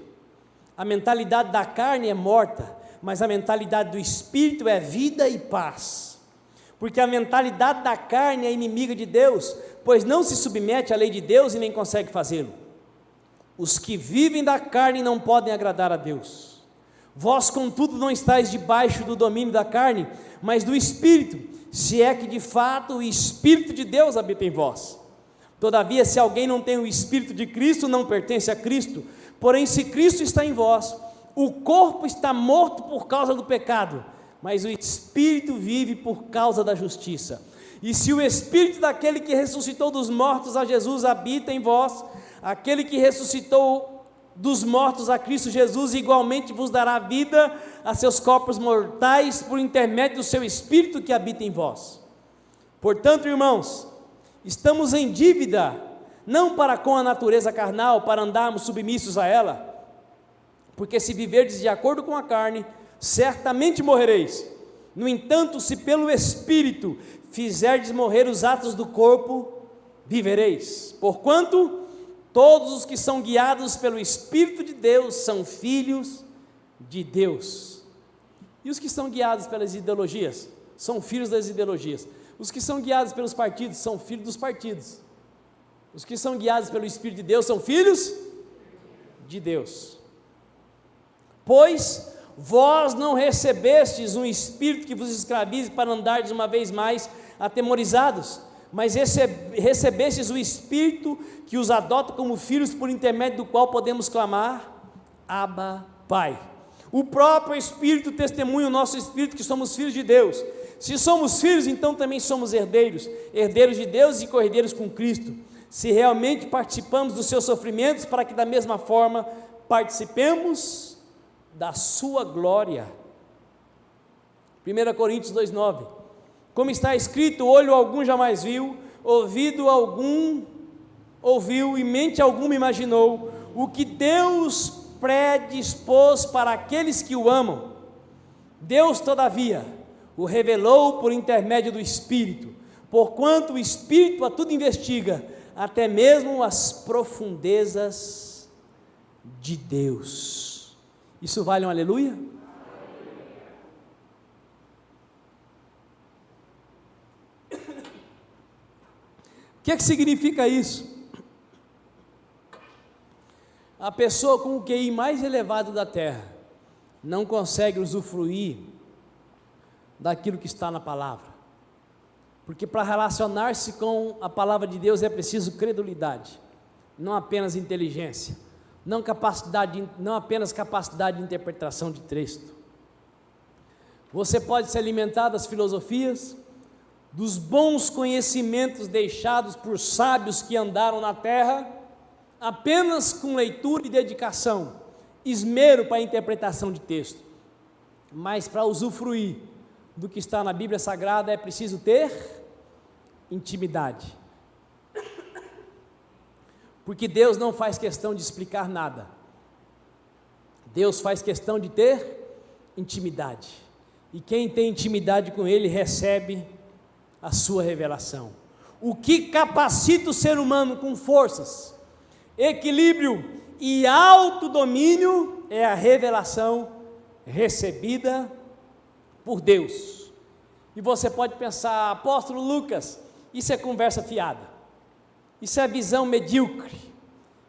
A mentalidade da carne é morta, mas a mentalidade do Espírito é vida e paz. Porque a mentalidade da carne é inimiga de Deus, pois não se submete à lei de Deus e nem consegue fazê-lo. Os que vivem da carne não podem agradar a Deus. Vós, contudo, não estáis debaixo do domínio da carne, mas do Espírito, se é que de fato o Espírito de Deus habita em vós. Todavia, se alguém não tem o Espírito de Cristo, não pertence a Cristo. Porém, se Cristo está em vós, o corpo está morto por causa do pecado, mas o Espírito vive por causa da justiça. E se o Espírito daquele que ressuscitou dos mortos a Jesus habita em vós, aquele que ressuscitou dos mortos a Cristo Jesus igualmente vos dará vida a seus corpos mortais por intermédio do seu Espírito que habita em vós. Portanto, irmãos, estamos em dívida, não para com a natureza carnal, para andarmos submissos a ela, porque se viverdes de acordo com a carne, certamente morrereis. No entanto, se pelo Espírito fizerdes morrer os atos do corpo, vivereis. Porquanto todos os que são guiados pelo Espírito de Deus são filhos de Deus. E os que são guiados pelas ideologias são filhos das ideologias. Os que são guiados pelos partidos são filhos dos partidos. Os que são guiados pelo Espírito de Deus são filhos de Deus. Pois vós não recebestes um espírito que vos escravize para andardes uma vez mais atemorizados, mas recebestes o Espírito que os adota como filhos, por intermédio do qual podemos clamar, Abba, Pai. O próprio Espírito testemunha o nosso Espírito que somos filhos de Deus. Se somos filhos, então também somos herdeiros, herdeiros de Deus e co-herdeiros com Cristo, se realmente participamos dos seus sofrimentos, para que da mesma forma participemos da sua glória. 1 Coríntios 2,9. Como está escrito: olho algum jamais viu, ouvido algum ouviu e mente alguma imaginou o que Deus predispôs para aqueles que o amam. Deus, todavia, o revelou por intermédio do Espírito, porquanto o Espírito a tudo investiga, até mesmo as profundezas de Deus. Isso vale um aleluia? O que significa isso? A pessoa com o QI mais elevado da terra não consegue usufruir daquilo que está na palavra, porque para relacionar-se com a palavra de Deus é preciso credulidade, não apenas inteligência, não apenas capacidade de interpretação de texto. Você pode se alimentar das filosofias, dos bons conhecimentos deixados por sábios que andaram na terra, apenas com leitura e dedicação, esmero para a interpretação de texto, mas para usufruir do que está na Bíblia Sagrada é preciso ter intimidade, porque Deus não faz questão de explicar nada, Deus faz questão de ter intimidade, e quem tem intimidade com Ele recebe a sua revelação. O que capacita o ser humano com forças, equilíbrio e autodomínio é a revelação recebida por Deus. E você pode pensar: apóstolo Lucas, isso é conversa fiada, isso é visão medíocre,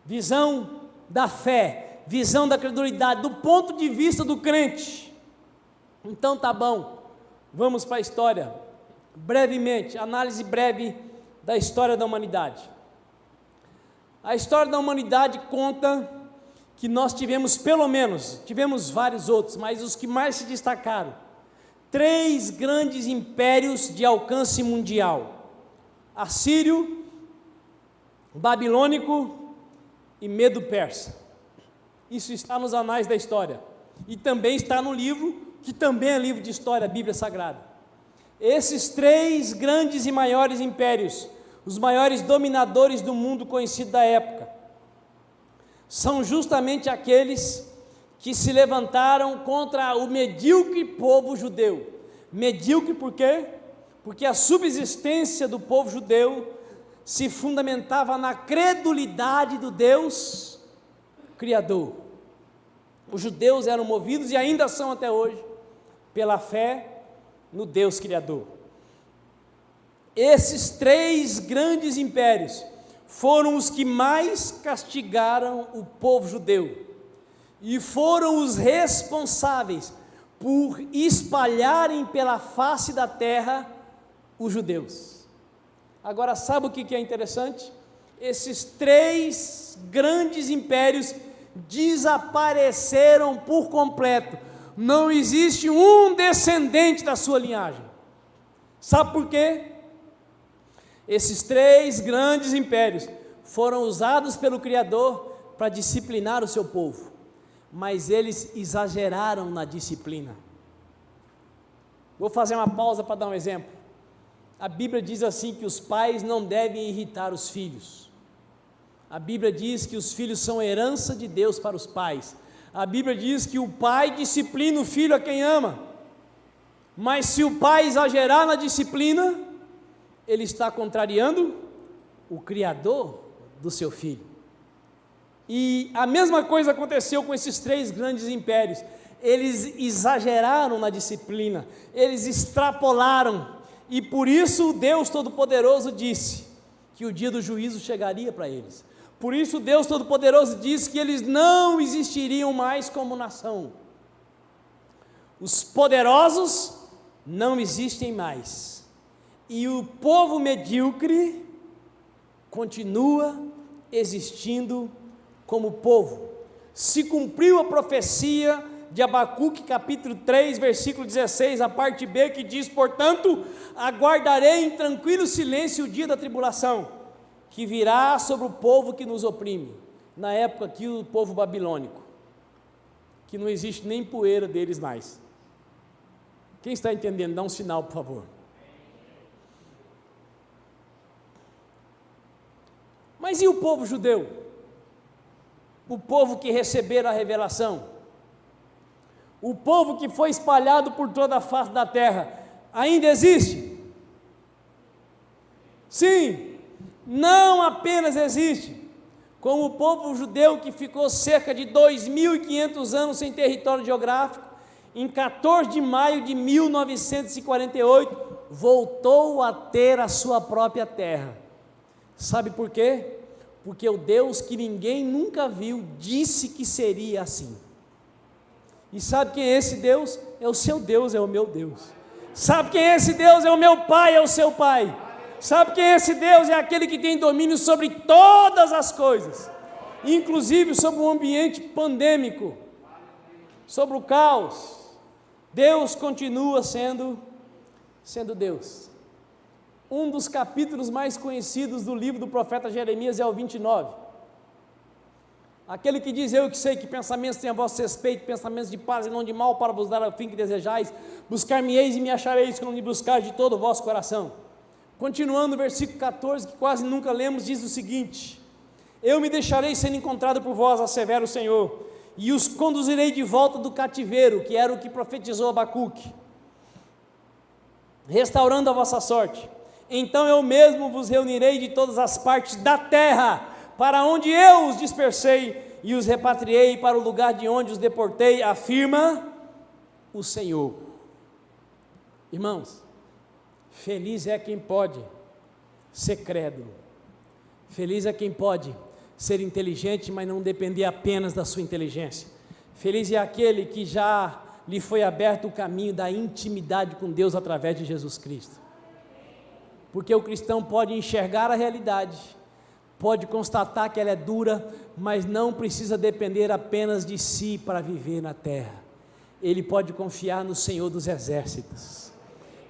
visão da fé, visão da credulidade, do ponto de vista do crente. Então tá bom, vamos para a história, brevemente, análise breve da história da humanidade. A história da humanidade conta que nós tivemos vários outros, mas os que mais se destacaram, 3 grandes impérios de alcance mundial: assírio, babilônico e medo-persa. Isso está nos anais da história, e também está no livro, que também é livro de história, a Bíblia Sagrada. Esses 3 grandes e maiores impérios, os maiores dominadores do mundo conhecido da época, são justamente aqueles que se levantaram contra o medíocre povo judeu. Medíocre por quê? porque a subsistência do povo judeu se fundamentava na credulidade do Deus Criador. Os judeus eram movidos, e ainda são até hoje, pela fé no Deus Criador. Esses 3 grandes impérios foram os que mais castigaram o povo judeu, e foram os responsáveis por espalharem pela face da terra os judeus. Agora, sabe o que é interessante? Esses 3 grandes impérios desapareceram por completo. Não existe um descendente da sua linhagem. Sabe por quê? Esses 3 grandes impérios foram usados pelo Criador para disciplinar o seu povo, mas eles exageraram na disciplina. Vou fazer uma pausa para dar um exemplo. A Bíblia diz assim que os pais não devem irritar os filhos. A Bíblia diz que os filhos são herança de Deus para os pais. A Bíblia diz que o pai disciplina o filho a quem ama, mas se o pai exagerar na disciplina, ele está contrariando o Criador do seu filho. E a mesma coisa aconteceu com esses 3 grandes impérios. Eles exageraram na disciplina, eles extrapolaram, e por isso o Deus Todo-Poderoso disse que o dia do juízo chegaria para eles. Por isso o Deus Todo-Poderoso disse que eles não existiriam mais como nação. Os poderosos não existem mais, e o povo medíocre continua existindo como povo. Se cumpriu a profecia de Abacuque, capítulo 3, versículo 16, a parte B, que diz: portanto, aguardarei em tranquilo silêncio o dia da tribulação, que virá sobre o povo que nos oprime. Na época aqui, o povo babilônico, que não existe nem poeira deles mais. Quem está entendendo? Dá um sinal, por favor. Mas e o povo judeu? O povo que receberam a revelação? O povo que foi espalhado por toda a face da terra, ainda existe? Sim, não apenas existe, como o povo judeu que ficou cerca de 2.500 anos sem território geográfico, em 14 de maio de 1948, voltou a ter a sua própria terra. Sabe por quê? Porque o Deus que ninguém nunca viu disse que seria assim. E sabe quem é esse Deus? É o seu Deus, é o meu Deus. Sabe quem é esse Deus? É o meu Pai, é o seu Pai. Sabe quem é esse Deus? É aquele que tem domínio sobre todas as coisas, inclusive sobre o ambiente pandêmico, sobre o caos. Deus continua sendo Deus. Um dos capítulos mais conhecidos do livro do profeta Jeremias é o 29. Aquele que diz: eu que sei que pensamentos têm a vosso respeito, pensamentos de paz e não de mal, para vos dar o fim que desejais. Buscar-me-eis e me achareis, quando me buscar de todo o vosso coração. Continuando o versículo 14, que quase nunca lemos, diz o seguinte: eu me deixarei sendo encontrado por vós, assevera o Senhor, e os conduzirei de volta do cativeiro, que era o que profetizou Abacuque, restaurando a vossa sorte. Então eu mesmo vos reunirei de todas as partes da terra, para onde eu os dispersei, e os repatriei para o lugar de onde os deportei, afirma o Senhor. Irmãos, feliz é quem pode ser crédulo, feliz é quem pode ser inteligente, mas não depender apenas da sua inteligência. Feliz é aquele que já lhe foi aberto o caminho da intimidade com Deus através de Jesus Cristo. Porque o cristão pode enxergar a realidade, pode constatar que ela é dura, mas não precisa depender apenas de si para viver na terra. Ele pode confiar no Senhor dos Exércitos,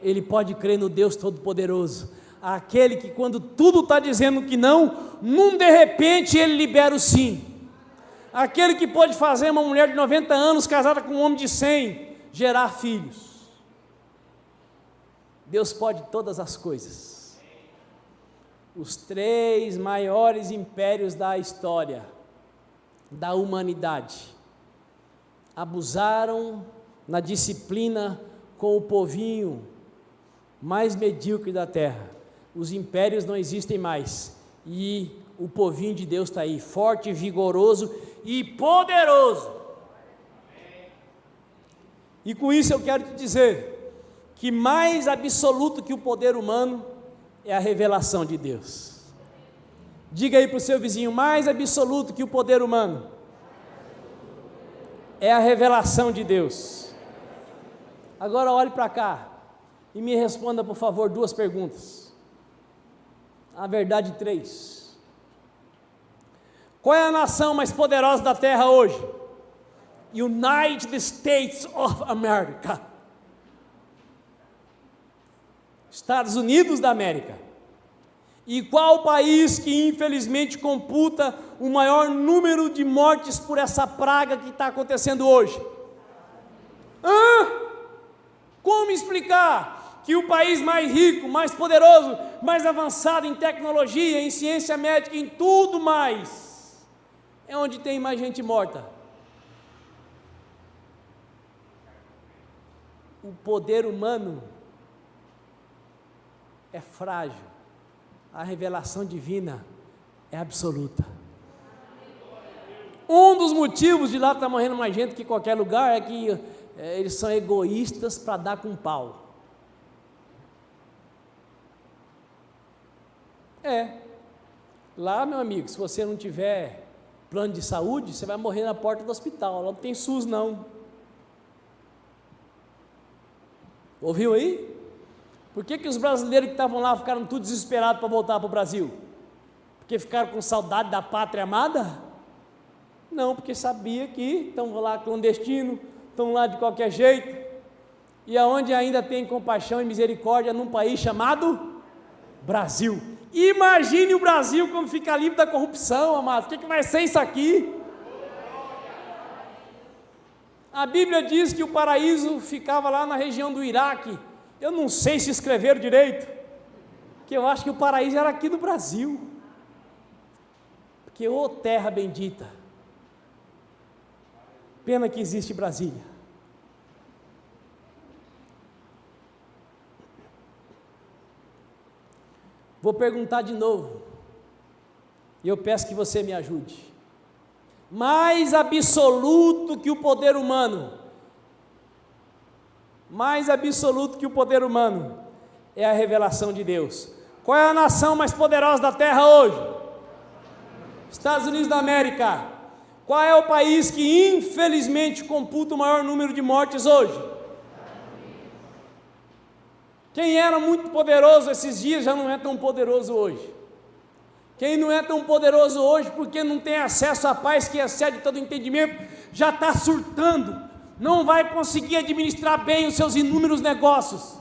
ele pode crer no Deus Todo-Poderoso, aquele que quando tudo está dizendo que não, num de repente ele libera o sim, aquele que pode fazer uma mulher de 90 anos casada com um homem de 100 gerar filhos. Deus pode todas as coisas. Os 3 maiores impérios da história da humanidade abusaram na disciplina com o povinho mais medíocre da terra. Os impérios não existem mais, e o povinho de Deus está aí, forte, vigoroso e poderoso. E com isso eu quero te dizer, que mais absoluto que o poder humano, é a revelação de Deus. Diga aí para o seu vizinho, mais absoluto que o poder humano, é a revelação de Deus. Agora olhe para cá, e me responda por favor 2 perguntas, na verdade 3, qual é a nação mais poderosa da terra hoje? United States of America, Estados Unidos da América. E qual o país que infelizmente computa o maior número de mortes por essa praga que está acontecendo hoje? Como explicar que o país mais rico, mais poderoso, mais avançado em tecnologia, em ciência médica, em tudo mais, é onde tem mais gente morta? O poder humano é frágil, a revelação divina é absoluta. Um dos motivos de lá estar morrendo mais gente que em qualquer lugar é que eles são egoístas para dar com pau. Lá, meu amigo, se você não tiver plano de saúde, você vai morrer na porta do hospital, lá não tem SUS não. Ouviu aí? Por que os brasileiros que estavam lá ficaram tudo desesperados para voltar para o Brasil? Porque ficaram com saudade da pátria amada? Não, porque sabia que estão lá clandestino, estão lá de qualquer jeito, e aonde ainda tem compaixão e misericórdia num país chamado Brasil. Imagine o Brasil como fica livre da corrupção, amados. O que vai ser isso aqui? A Bíblia diz que o paraíso ficava lá na região do Iraque. Eu não sei se escreveram direito, que eu acho que o paraíso era aqui no Brasil, porque ô terra bendita, pena que existe Brasília. Vou perguntar de novo, e eu peço que você me ajude. Mais absoluto que o poder humano, mais absoluto que o poder humano, é a revelação de Deus. Qual é a nação mais poderosa da terra hoje? Estados Unidos da América. Qual é o país que infelizmente computa o maior número de mortes hoje? Quem era muito poderoso esses dias já não é tão poderoso hoje. Quem não é tão poderoso hoje porque não tem acesso à paz que excede todo entendimento, já está surtando, não vai conseguir administrar bem os seus inúmeros negócios.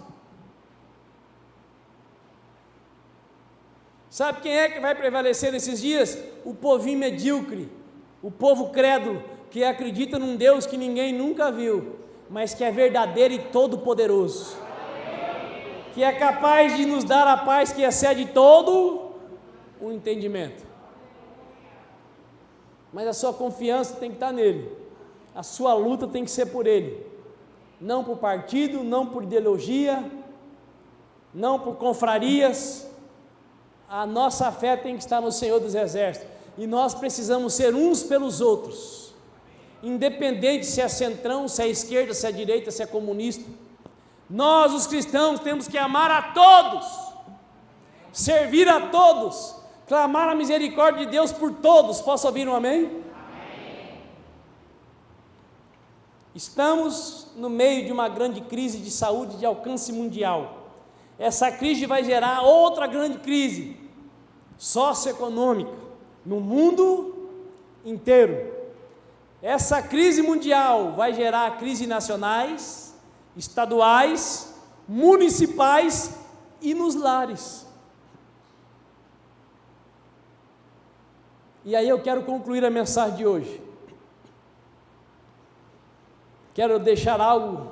Sabe quem é que vai prevalecer nesses dias? O povinho medíocre, o povo crédulo, que acredita num Deus que ninguém nunca viu, mas que é verdadeiro e todo-poderoso, que é capaz de nos dar a paz que excede todo o entendimento. Mas a sua confiança tem que estar nele, a sua luta tem que ser por ele, não por partido, não por ideologia, não por confrarias. A nossa fé tem que estar no Senhor dos Exércitos, e nós precisamos ser uns pelos outros, independente se é centrão, se é esquerda, se é direita, se é comunista. Nós, os cristãos, temos que amar a todos, servir a todos, clamar a misericórdia de Deus por todos. Posso ouvir um amém? Amém. Estamos no meio de uma grande crise de saúde de alcance mundial. Essa crise vai gerar outra grande crise socioeconômica no mundo inteiro. Essa crise mundial vai gerar crises nacionais, estaduais, municipais e nos lares. E aí eu quero concluir a mensagem de hoje. Quero deixar algo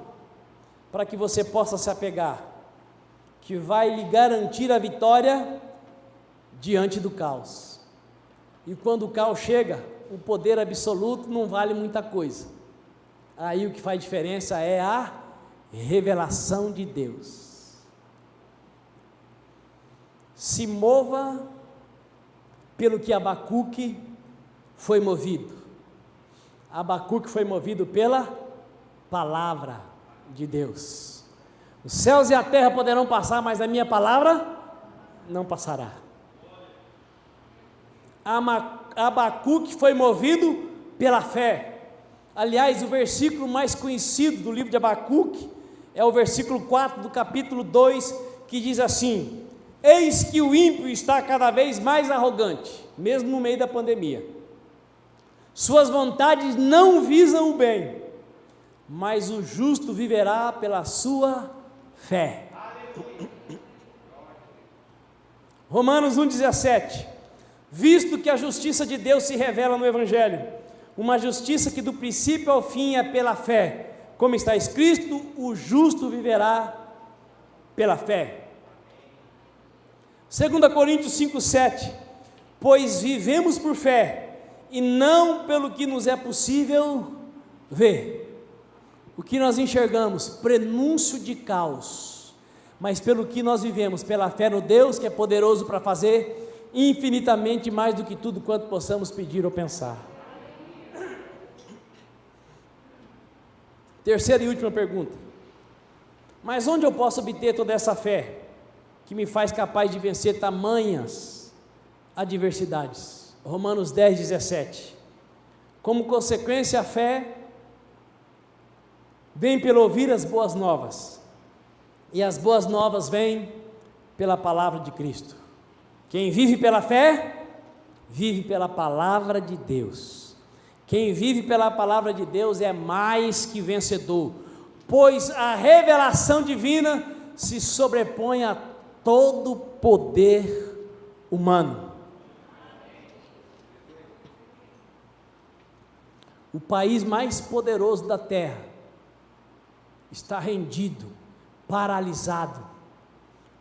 para que você possa se apegar, que vai lhe garantir a vitória diante do caos. E quando o caos chega, o poder absoluto não vale muita coisa. Aí o que faz diferença é a revelação de Deus. se mova pelo que Abacuque foi movido. Abacuque foi movido pela palavra de Deus. Os céus e a terra poderão passar, mas a minha palavra não passará. Abacuque foi movido pela fé. Aliás, o versículo mais conhecido do livro de Abacuque é o versículo 4 do capítulo 2, que diz assim: eis que o ímpio está cada vez mais arrogante, mesmo no meio da pandemia. Suas vontades não visam o bem, mas o justo viverá pela sua fé. Romanos 1,17: visto que a justiça de Deus se revela no Evangelho, uma justiça que do princípio ao fim é pela fé, como está escrito, o justo viverá pela fé. 2 Coríntios 5,7: pois vivemos por fé, e não pelo que nos é possível ver. O que nós enxergamos, prenúncio de caos, mas pelo que nós vivemos, pela fé no Deus que é poderoso para fazer infinitamente mais do que tudo quanto possamos pedir ou pensar. Terceira e última pergunta: mas onde eu posso obter toda essa fé que me faz capaz de vencer tamanhas adversidades? Romanos 10,17: como consequência, a fé vem pelo ouvir as boas novas, e as boas novas vêm pela palavra de Cristo. Quem vive pela fé, vive pela palavra de Deus. Quem vive pela palavra de Deus é mais que vencedor, pois a revelação divina se sobrepõe a todo poder humano. O país mais poderoso da terra está rendido, paralisado,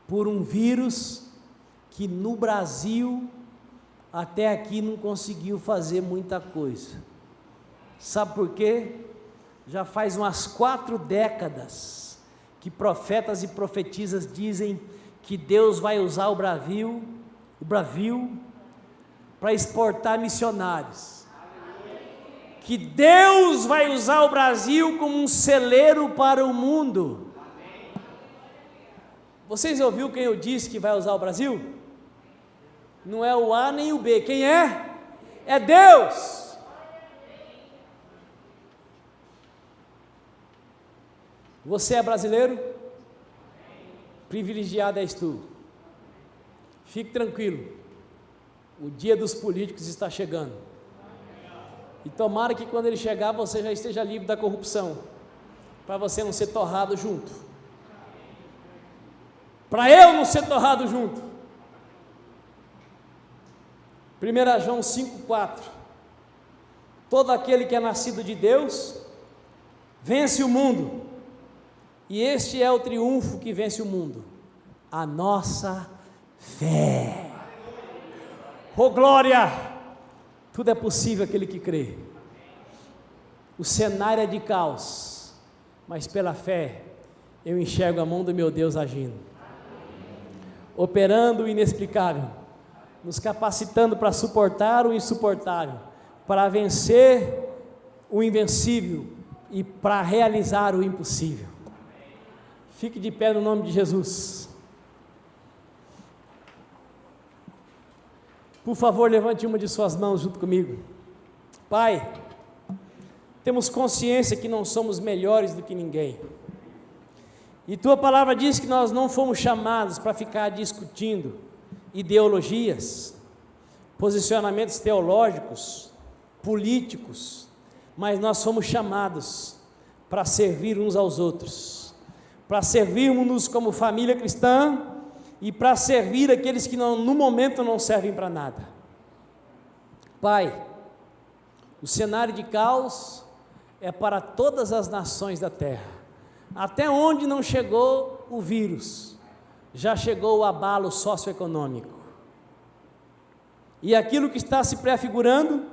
por um vírus que no Brasil até aqui não conseguiu fazer muita coisa. Sabe por quê? Já faz umas 4 décadas que profetas e profetisas dizem que Deus vai usar o Brasil para exportar missionários. Que Deus vai usar o Brasil como um celeiro para o mundo. Vocês ouviram quem eu disse que vai usar o Brasil? Não é o A nem o B, quem é? É Deus. Você é brasileiro? Privilegiado és tu. Fique tranquilo, o dia dos políticos está chegando, e tomara que quando ele chegar você já esteja livre da corrupção, para você não ser torrado junto, para eu não ser torrado junto. 1 João 5,4: todo aquele que é nascido de Deus vence o mundo, e este é o triunfo que vence o mundo, a nossa fé. Oh glória! Tudo é possível aquele que crê. O cenário é de caos, mas pela fé eu enxergo a mão do meu Deus agindo, operando o inexplicável, nos capacitando para suportar o insuportável, para vencer o invencível e para realizar o impossível. Fique de pé no nome de Jesus. Por favor, levante uma de suas mãos junto comigo. Pai, temos consciência que não somos melhores do que ninguém, e Tua palavra diz que nós não fomos chamados para ficar discutindo ideologias, posicionamentos teológicos, políticos, mas nós fomos chamados para servir uns aos outros, para servirmos-nos como família cristã e para servir aqueles que no momento não servem para nada. Pai, o cenário de caos é para todas as nações da terra. Até onde não chegou o vírus, já chegou o abalo socioeconômico. E aquilo que está se prefigurando,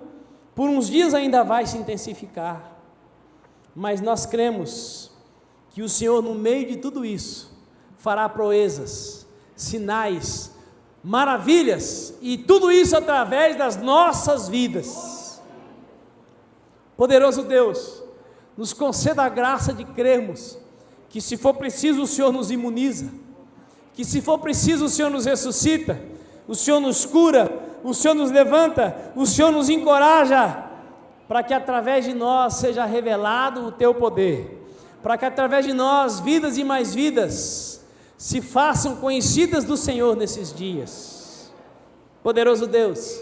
por uns dias ainda vai se intensificar. Mas nós cremos que o Senhor, no meio de tudo isso, fará proezas, sinais, maravilhas, e tudo isso através das nossas vidas. Poderoso Deus, nos conceda a graça de crermos que, se for preciso, o Senhor nos imuniza, que, se for preciso, o Senhor nos ressuscita, o Senhor nos cura, o Senhor nos levanta, o Senhor nos encoraja, para que através de nós seja revelado o Teu poder, para que através de nós vidas e mais vidas se façam conhecidas do Senhor nesses dias. Poderoso Deus,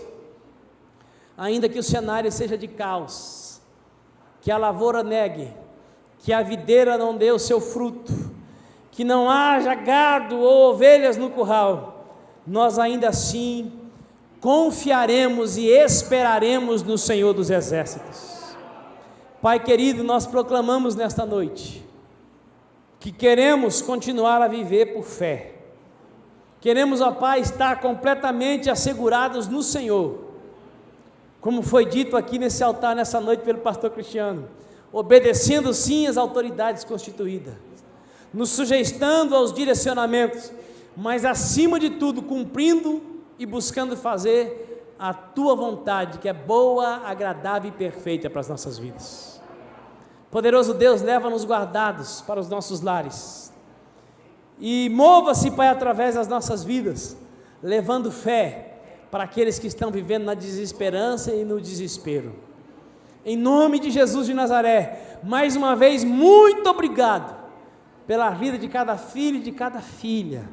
ainda que o cenário seja de caos, que a lavoura negue, que a videira não dê o seu fruto, que não haja gado ou ovelhas no curral, nós ainda assim confiaremos e esperaremos no Senhor dos Exércitos. Pai querido, nós proclamamos nesta noite que queremos continuar a viver por fé. Queremos, ó Pai, estar completamente assegurados no Senhor, como foi dito aqui nesse altar nessa noite pelo pastor Cristiano, obedecendo sim às autoridades constituídas, nos sujeitando aos direcionamentos, mas acima de tudo cumprindo e buscando fazer a Tua vontade, que é boa, agradável e perfeita para as nossas vidas. Poderoso Deus, leva-nos guardados para os nossos lares, e mova-se, Pai, através das nossas vidas, levando fé para aqueles que estão vivendo na desesperança e no desespero. Em nome de Jesus de Nazaré, mais uma vez, muito obrigado pela vida de cada filho e de cada filha,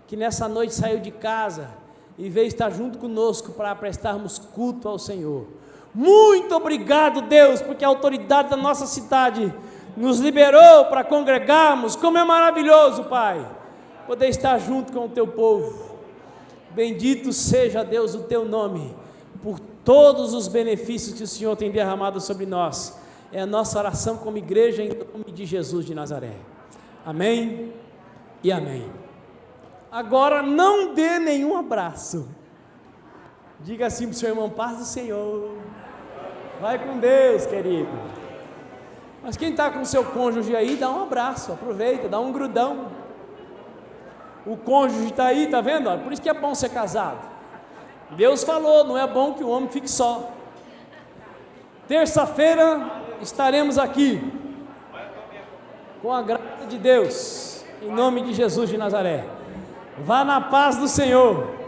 que nessa noite saiu de casa e veio estar junto conosco para prestarmos culto ao Senhor. Muito obrigado, Deus, porque a autoridade da nossa cidade nos liberou para congregarmos. Como é maravilhoso, Pai, poder estar junto com o Teu povo. Bendito seja, Deus, o Teu nome, por todos os benefícios que o Senhor tem derramado sobre nós. É a nossa oração como igreja, em nome de Jesus de Nazaré. Amém e amém. Agora não dê nenhum abraço. Diga assim para o seu irmão: paz do Senhor. Vai com Deus, querido. Mas quem está com o seu cônjuge aí, dá um abraço, aproveita, dá um grudão. O cônjuge está aí, está vendo? Por isso que é bom ser casado. Deus falou, não é bom que o homem fique só. Terça-feira estaremos aqui, com a graça de Deus, em nome de Jesus de Nazaré. Vá na paz do Senhor.